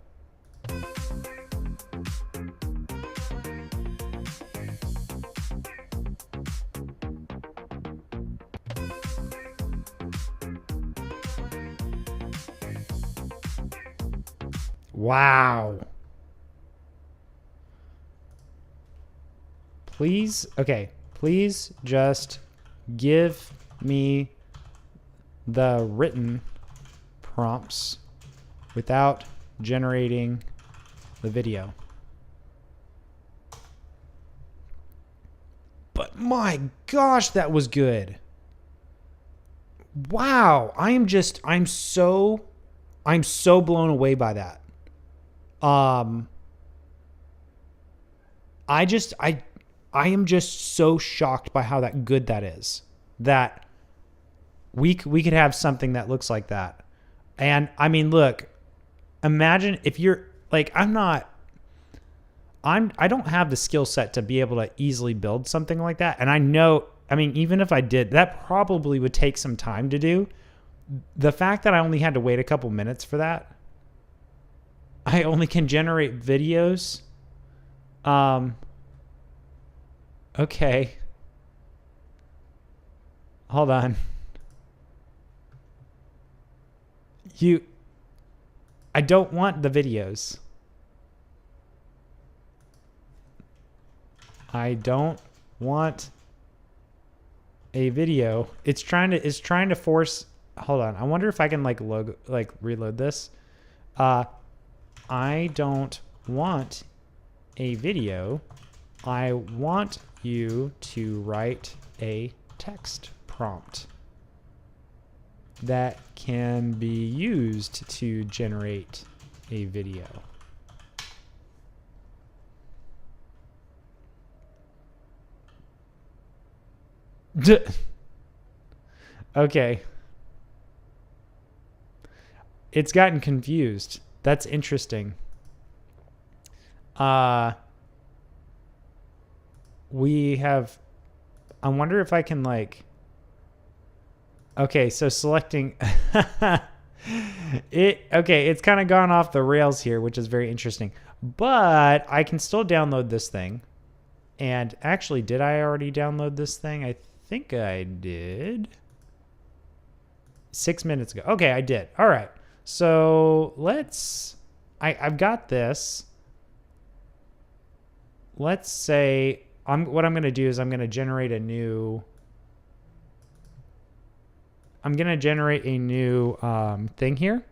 Wow. Please just give me the written prompts without generating the video. But my gosh, that was good. Wow. I'm so blown away by that. I am just so shocked by how good that is. That we could have something that looks like that. And I mean, look, imagine if you're like, I don't have the skill set to be able to easily build something like that. And I know, I mean, even if I did, that probably would take some time to do. The fact that I only had to wait a couple minutes for that, I only can generate videos. Okay. Hold on. I don't want the videos. I don't want a video. It's trying to force. Hold on. I wonder if I can reload this. I don't want a video. I want you to write a text prompt that can be used to generate a video. Okay. It's gotten confused. That's interesting. I wonder if I can okay, so selecting it's kind of gone off the rails here, which is very interesting. But I can still download this thing. And actually, did I already download this thing? I think I did. 6 minutes ago. Okay, I did. All right. So I've got this. Let's say what I'm going to do is I'm going to generate a new thing here,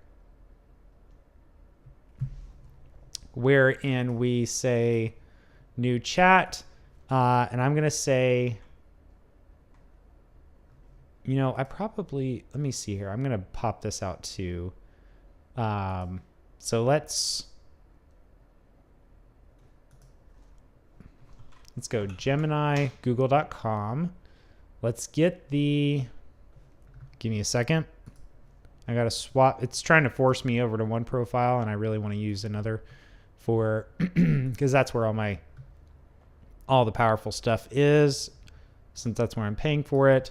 wherein we say new chat, and I'm going to say, let me see here. I'm going to pop this out too. So let's go Gemini, google.com. Let's get give me a second. I got to swap. It's trying to force me over to one profile, and I really want to use another because that's where all the powerful stuff is, since that's where I'm paying for it.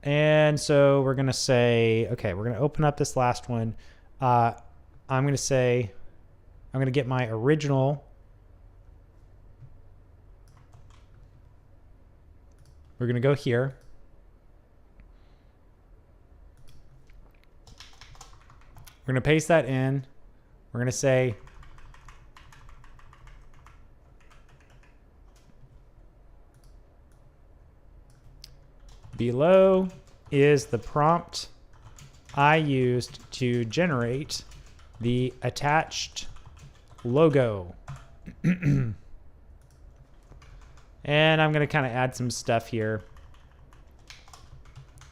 And so we're going to say, okay, we're going to open up this last one. I'm going to say, I'm going to get my original. We're going to go here. We're going to paste that in. We're going to say, below is the prompt I used to generate the attached logo. And I'm going to kind of add some stuff here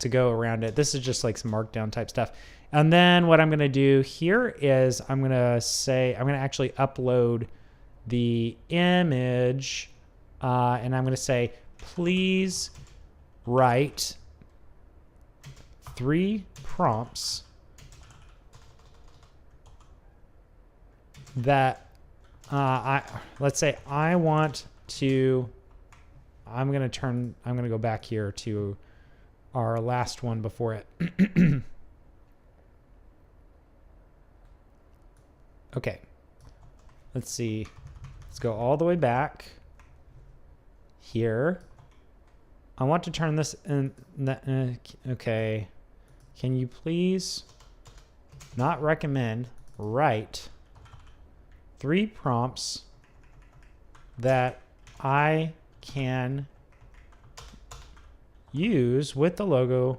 to go around it. This is just like some markdown type stuff. And then what I'm going to do here is I'm going to say, I'm going to actually upload the image, and I'm going to say, please write 3 prompts that let's say I want to, I'm going to go back here to our last one before it. Okay, let's see. Let's go all the way back here. I want to turn this in. Okay, can you please not recommend write 3 prompts that I can use with the logo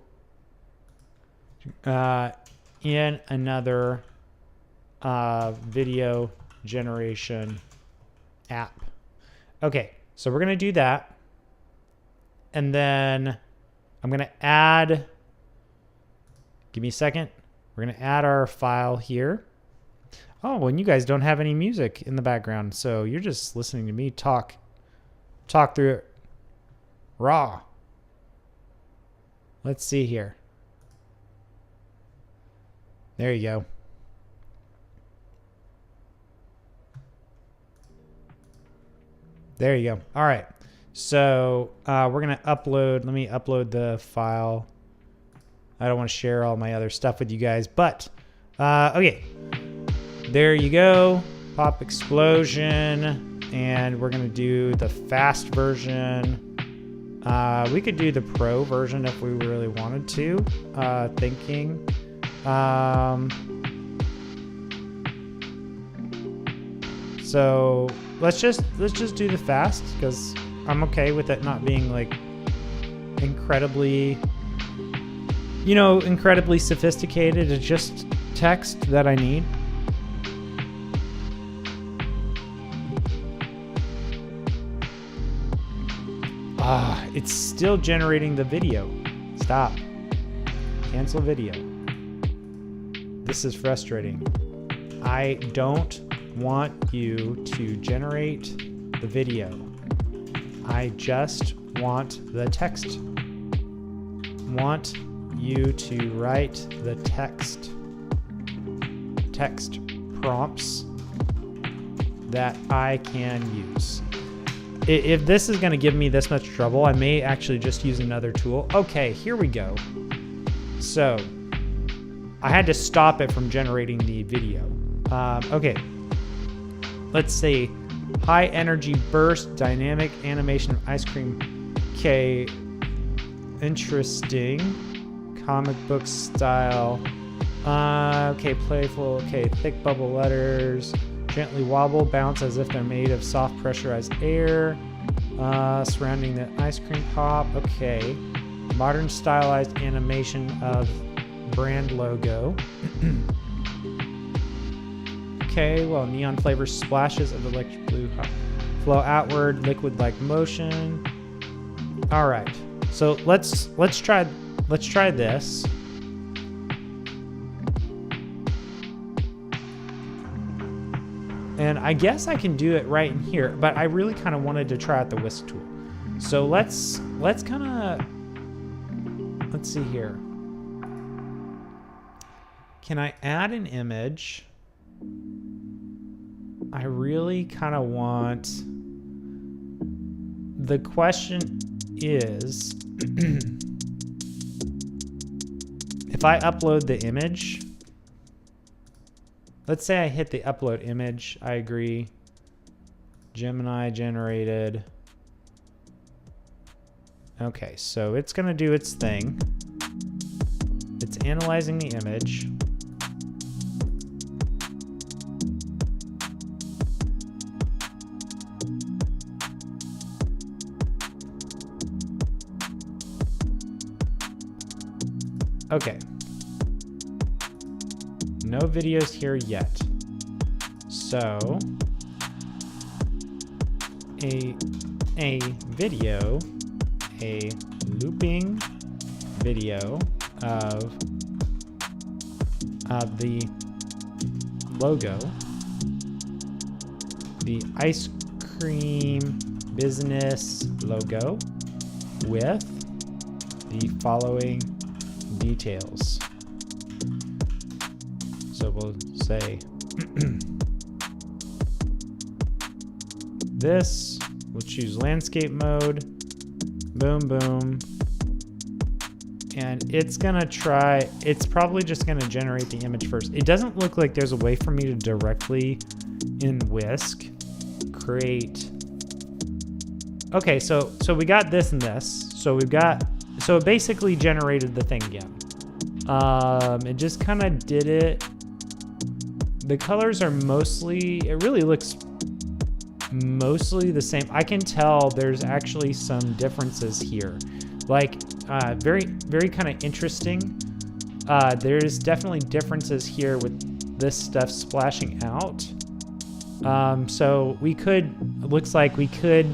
in another video generation app. Okay, so we're going to do that. And then I'm going to add, give me a second. We're going to add our file here. Oh, and you guys don't have any music in the background, so you're just listening to me talk through it raw. Let's see here. There you go. There you go. All right. So we're going to upload. Let me upload the file. I don't want to share all my other stuff with you guys, but okay. There you go. Pop explosion. And we're going to do the fast version. We could do the pro version if we really wanted to. Thinking. So let's just do the fast because I'm okay with it not being like incredibly sophisticated. It's just text that I need. It's still generating the video. Stop. Cancel video. This is frustrating. I don't want you to generate the video. I just want the text. Want you to write the text prompts that I can use. If this is going to give me this much trouble, I may actually just use another tool. Okay, here we go. So I had to stop it from generating the video. Okay, let's see. High energy burst, dynamic animation of ice cream. Okay, interesting. Comic book style. Okay, playful. Okay, thick bubble letters. Gently wobble, bounce as if they're made of soft pressurized air. Surrounding the ice cream pop. Okay. Modern stylized animation of brand logo. Okay, well, neon flavor splashes of electric blue flow outward, liquid-like motion. All right. So let's try this. And I guess I can do it right in here, but I really kind of wanted to try out the whisk tool. So let's see here. Can I add an image? I really kind of want, the question is, if I upload the image, let's say I hit the upload image, I agree. Gemini generated. Okay, so it's gonna do its thing. It's analyzing the image. Okay. No videos here yet. So a video, a looping video of the logo, the ice cream business logo with the following details. So we'll say this, we'll choose landscape mode, boom, boom. And it's gonna try, it's probably just gonna generate the image first. It doesn't look like there's a way for me to directly in Whisk create. Okay, so we got this and this. So it basically generated the thing again. It just kind of did it. The colors are mostly, it really looks mostly the same. I can tell there's actually some differences here. Like, very, very kind of interesting. There's definitely differences here with this stuff splashing out. So we could, looks like we could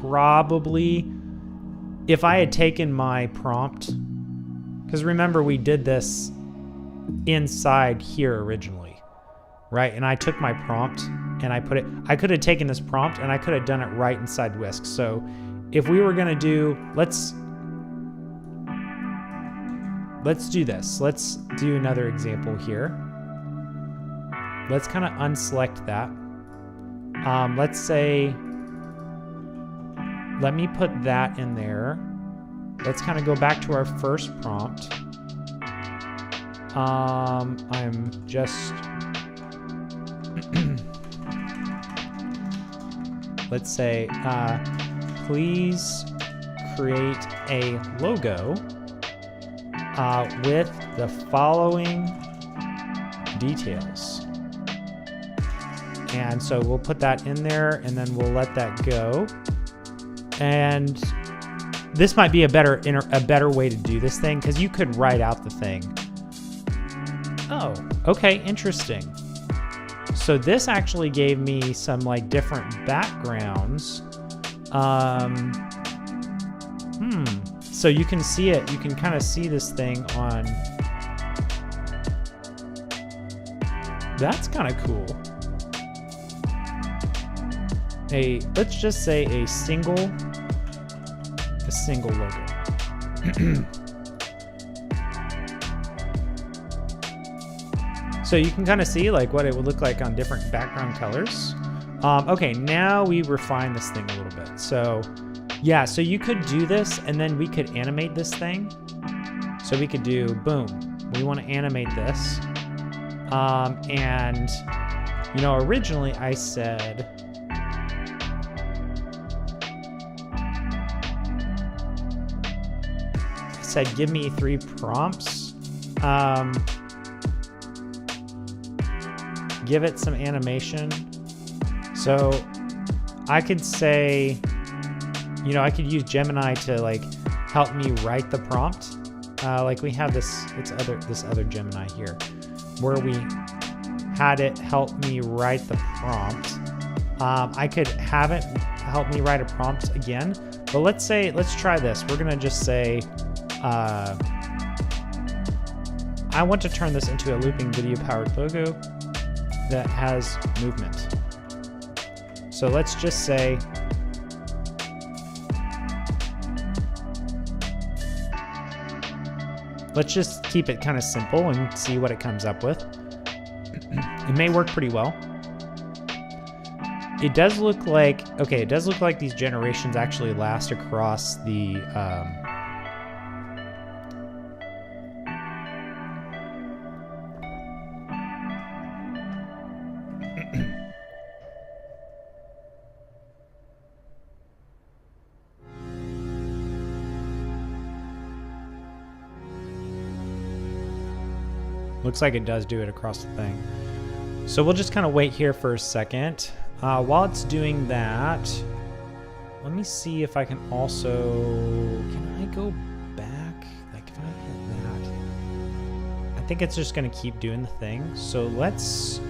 probably, if I had taken my prompt, because remember we did this inside here originally, right? And I took my prompt and I put it, I could have taken this prompt and I could have done it right inside Whisk. So if we were gonna do, let's do this. Let's do another example here. Let's kind of unselect that. Let's say, let me put that in there. Let's kind of go back to our first prompt. I'm just, let's say, please create a logo with the following details. And so we'll put that in there and then we'll let that go. And this might be a better way to do this thing, because you could write out the thing. Oh, okay, interesting. So this actually gave me some like different backgrounds. So you can see it, you can kind of see this thing on, that's kind of cool. Let's just say a single logo. So you can kind of see like what it would look like on different background colors. Okay, now we refine this thing a little bit. So yeah, so you could do this and then we could animate this thing. So we could do, boom, we want to animate this. And, you know, originally I said, give me 3 prompts. Give it some animation. So I could say, you know, I could use Gemini to like help me write the prompt. Like we have this other Gemini here where we had it help me write the prompt. I could have it help me write a prompt again, but let's try this. We're gonna just say, I want to turn this into a looping video powered logo that has movement. So let's just say, let's just keep it kind of simple and see what it comes up with. It may work pretty well. It does look like, okay, it does look like these generations actually last across the, Looks like it does do it across the thing. So we'll just kind of wait here for a second. While it's doing that, let me see if I can also, can I go back? Like if I hit that, I think it's just going to keep doing the thing. So let's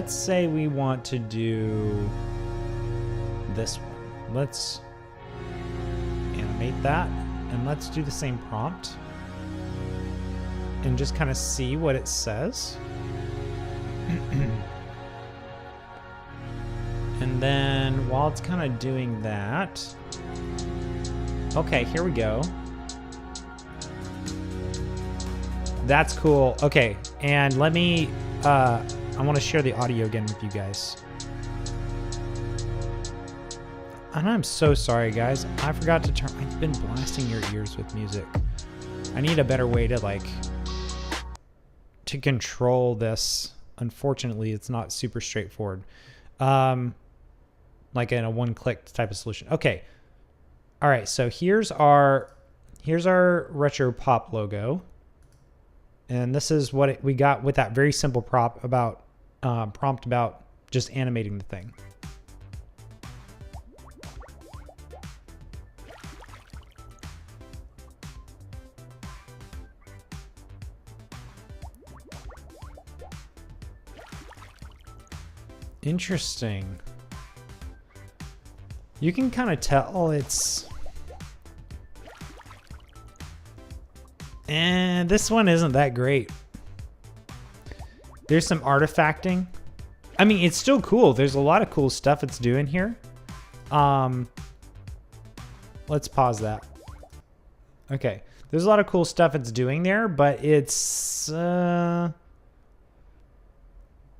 say we want to do this one. Let's animate that, and let's do the same prompt and just kind of see what it says. And then while it's kind of doing that, okay, here we go. That's cool. Okay, and let me, I want to share the audio again with you guys. And I'm so sorry, guys. I forgot to turn, I've been blasting your ears with music. I need a better way to to control this. Unfortunately, it's not super straightforward. Like in a one-click type of solution. Okay. All right. So here's our retro pop logo, and this is what we got with that very simple prompt about just animating the thing. Interesting. You can kind of tell it's... And this one isn't that great. There's some artifacting. I mean, it's still cool. There's a lot of cool stuff it's doing here. Let's pause that. Okay. There's a lot of cool stuff it's doing there, but it's...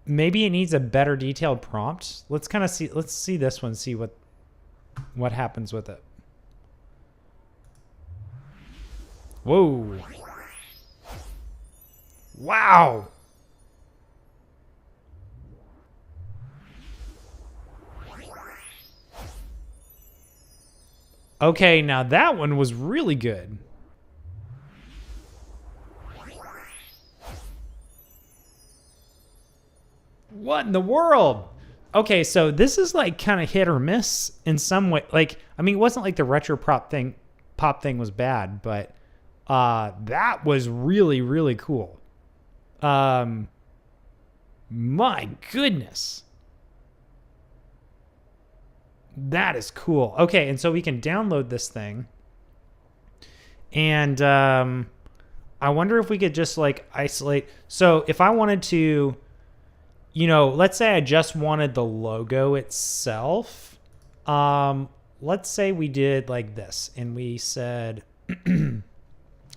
maybe it needs a better detailed prompt. Let's kind of see. Let's see this one. See what happens with it. Whoa! Wow! Okay, now that one was really good. What in the world? Okay, so this is like kind of hit or miss in some way. Like, I mean, it wasn't like the retro pop thing was bad, but that was really, really cool. My goodness. That is cool. Okay, and so we can download this thing. And I wonder if we could just like isolate. So if I wanted to, you know, let's say I just wanted the logo itself. Let's say we did like this and we said,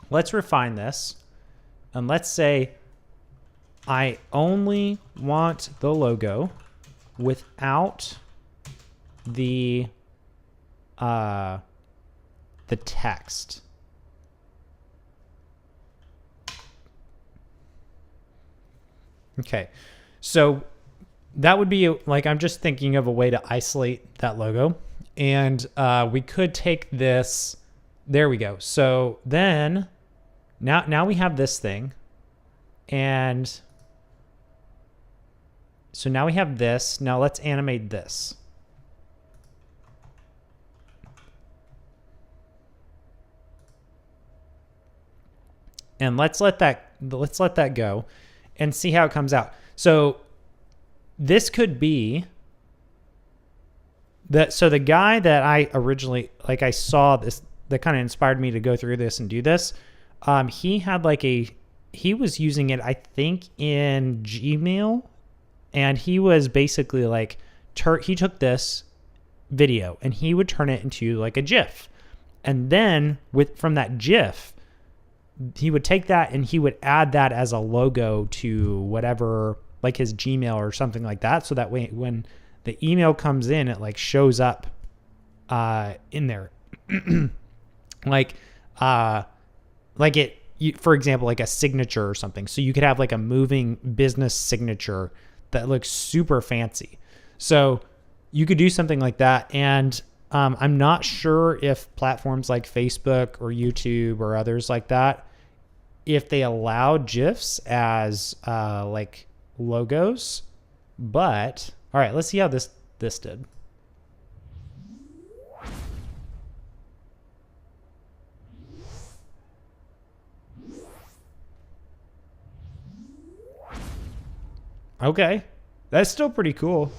let's refine this. And let's say I only want the logo without the text. Okay. So that would be like, I'm just thinking of a way to isolate that logo. And we could take this, there we go. So then now we have this thing. And so now we have this. Now let's animate this. And let's let that go and see how it comes out. So this could be that. So the guy that I originally, like I saw this, that kind of inspired me to go through this and do this. He had like he was using it, I think in Gmail, and he was basically like, he took this video and he would turn it into like a GIF. And then from that GIF, he would take that and he would add that as a logo to whatever, like his Gmail or something like that. So that way, when the email comes in, it like shows up in there. For example, like a signature or something. So you could have like a moving business signature that looks super fancy. So you could do something like that. And I'm not sure if platforms like Facebook or YouTube or others like that, if they allow GIFs as like logos, but all right, let's see how this did. Okay, that's still pretty cool.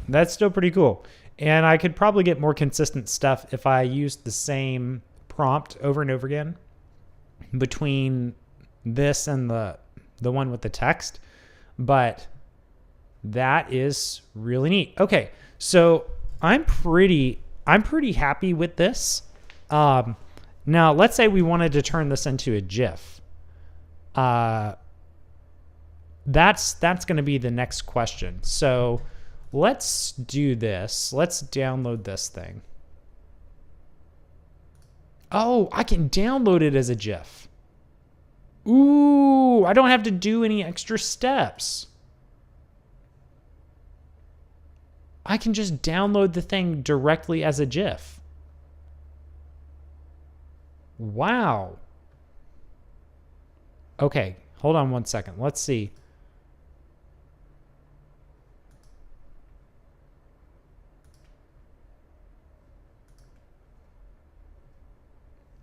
That's still pretty cool. And I could probably get more consistent stuff if I used the same prompt over and over again between this and the one with the text. But that is really neat. Okay, so I'm pretty happy with this. Now, let's say we wanted to turn this into a GIF. That's going to be the next question. So let's do this. Let's download this thing. Oh, I can download it as a GIF. Ooh, I don't have to do any extra steps. I can just download the thing directly as a GIF. Wow. Okay, hold on one second. Let's see.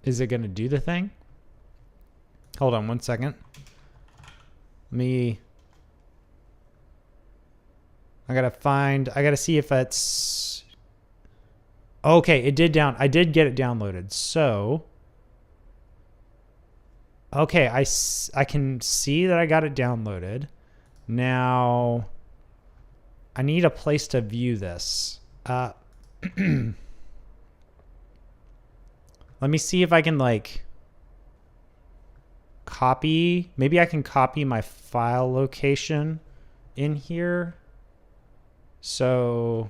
Is it going to do the thing? Hold on one second. I gotta see if it's okay. I did get it downloaded. So okay, I can see that I got it downloaded. Now I need a place to view this. Let me see if I can like copy. Maybe I can copy my file location in here. So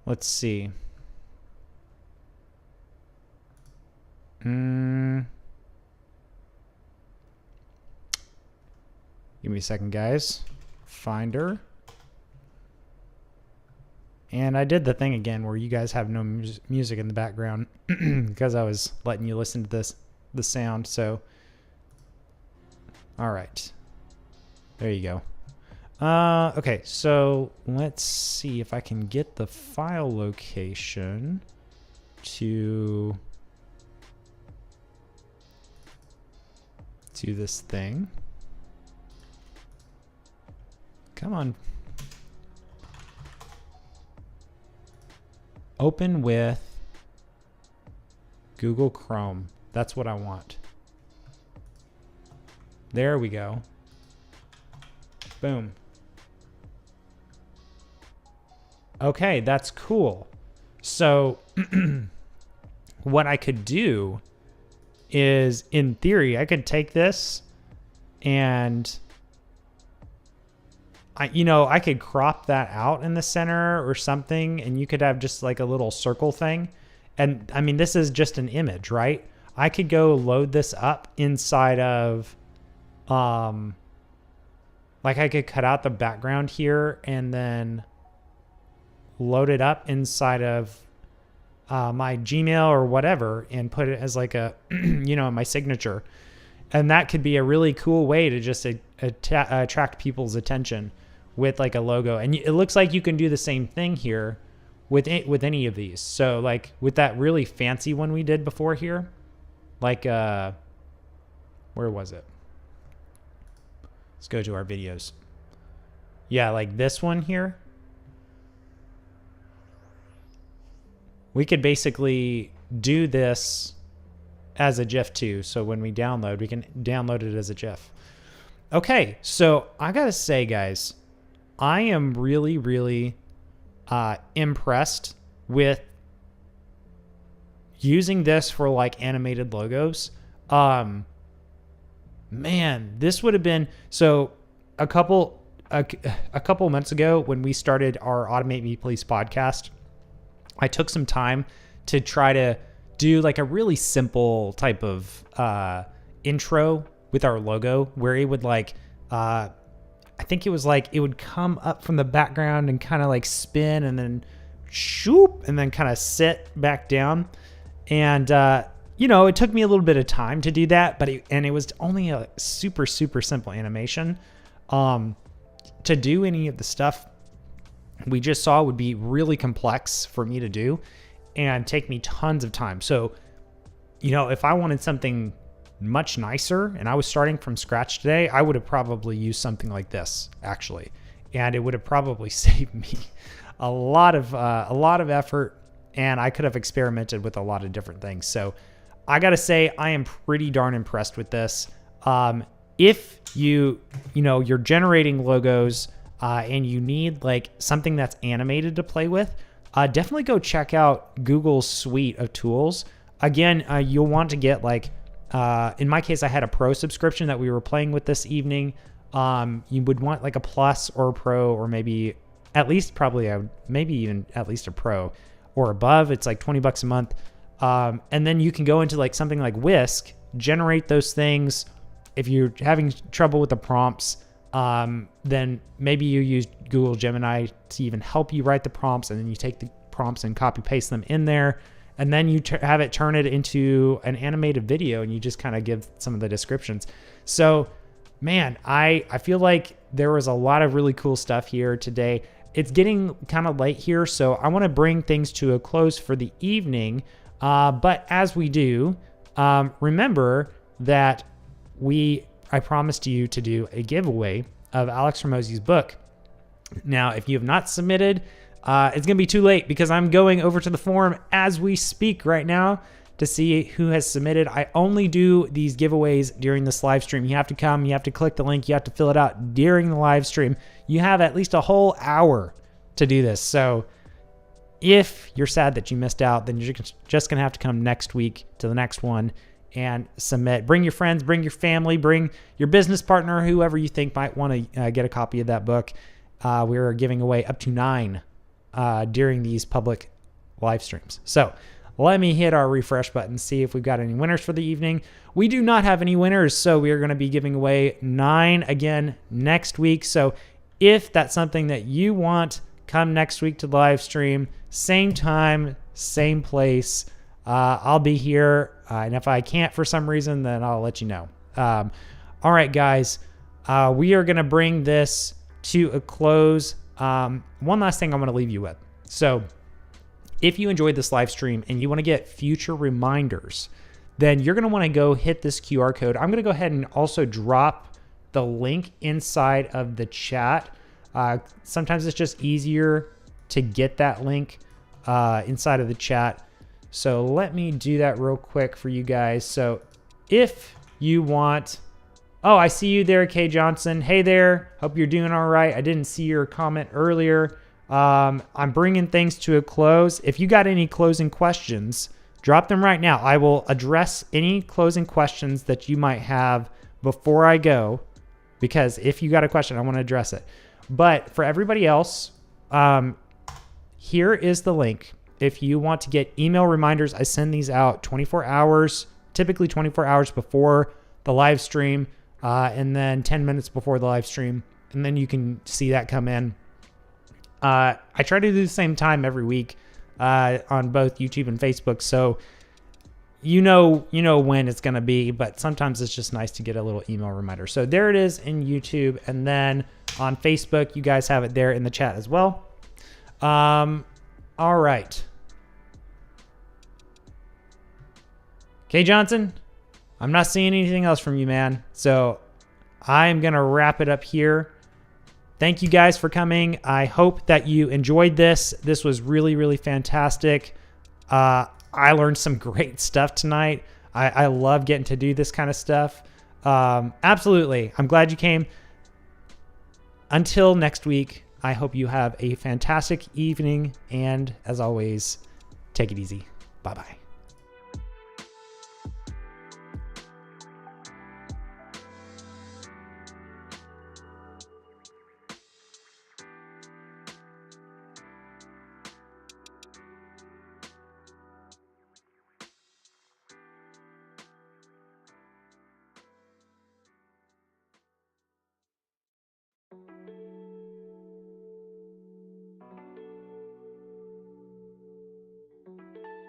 let's see. Give me a second, guys. Finder. And I did the thing again where you guys have no music in the background because I was letting you listen to the sound. So, all right. There you go. Okay, so let's see if I can get the file location to this thing. Come on. Open with Google Chrome. That's what I want. There we go. Boom. Okay, that's cool. So what I could do is, in theory, I could take this and I could crop that out in the center or something, and you could have just like a little circle thing. And I mean, this is just an image, right? I could go load this up inside of, like I could cut out the background here and then load it up inside of my Gmail or whatever and put it as like a, my signature. And that could be a really cool way to just attract people's attention with like a logo. And it looks like you can do the same thing here with any of these. So like with that really fancy one we did before here, like, where was it? Let's go to our videos. Yeah, like this one here. We could basically do this as a GIF too. So when we download, we can download it as a GIF. Okay, so I gotta say, guys, I am really, really impressed with using this for like animated logos. Man, this would have been so a couple months ago when we started our Automate Me Please podcast. I took some time to try to do like a really simple type of intro with our logo where it would like, I think it was like it would come up from the background and kind of like spin and then shoop, and then kind of sit back down. And, it took me a little bit of time to do that, but it was only a super, super simple animation. To do any of the stuff we just saw would be really complex for me to do and take me tons of time. So, if I wanted something much nicer and I was starting from scratch today, I would have probably used something like this, actually. And it would have probably saved me a lot of effort, and I could have experimented with a lot of different things. So I got to say, I am pretty darn impressed with this. If you're generating logos and you need like something that's animated to play with, definitely go check out Google's suite of tools. Again, you'll want to get like, in my case, I had a pro subscription that we were playing with this evening. You would want like a plus or a pro, or maybe at least maybe even at least a pro or above. It's like $20 a month. And then you can go into like something like Whisk, generate those things. If you're having trouble with the prompts, then maybe you use Google Gemini to even help you write the prompts, and then you take the prompts and copy paste them in there, and then you have it turn it into an animated video, and you just kind of give some of the descriptions. So, man, I feel like there was a lot of really cool stuff here today. It's getting kind of late here, so I want to bring things to a close for the evening. But as we do, remember that I promised you to do a giveaway of Alex Hormozi's book. Now, if you have not submitted, it's going to be too late, because I'm going over to the forum as we speak right now to see who has submitted. I only do these giveaways during this live stream. You have to come, you have to click the link, you have to fill it out during the live stream. You have at least a whole hour to do this. So if you're sad that you missed out, then you're just going to have to come next week to the next one and submit. Bring your friends, bring your family, bring your business partner, whoever you think might want to get a copy of that book. We're giving away up to 9 during these public live streams. So let me hit our refresh button, see if we've got any winners for the evening. We do not have any winners, so we are going to be giving away 9 again next week. So if that's something that you want, come next week to the live stream, same time, same place. I'll be here, and if I can't for some reason, then I'll let you know. All right, guys, we are going to bring this to a close. One last thing I want to leave you with. So if you enjoyed this live stream and you want to get future reminders, then you're going to want to go hit this QR code. I'm going to go ahead and also drop the link inside of the chat. Sometimes it's just easier to get that link inside of the chat. So let me do that real quick for you guys. So if you want, oh, I see you there, Kay Johnson. Hey there, hope you're doing all right. I didn't see your comment earlier. I'm bringing things to a close. If you got any closing questions, drop them right now. I will address any closing questions that you might have before I go, because if you got a question, I want to address it. But for everybody else, here is the link. If you want to get email reminders, I send these out 24 hours, typically 24 hours before the live stream, and then 10 minutes before the live stream. And then you can see that come in. I try to do the same time every week on both YouTube and Facebook. So you know when it's going to be, but sometimes it's just nice to get a little email reminder. So there it is in YouTube. And then on Facebook, you guys have it there in the chat as well. All right. Kay Johnson, I'm not seeing anything else from you, man. So I'm going to wrap it up here. Thank you guys for coming. I hope that you enjoyed this. This was really, really fantastic. I learned some great stuff tonight. I love getting to do this kind of stuff. Absolutely. I'm glad you came. Until next week, I hope you have a fantastic evening. And as always, take it easy. Bye-bye.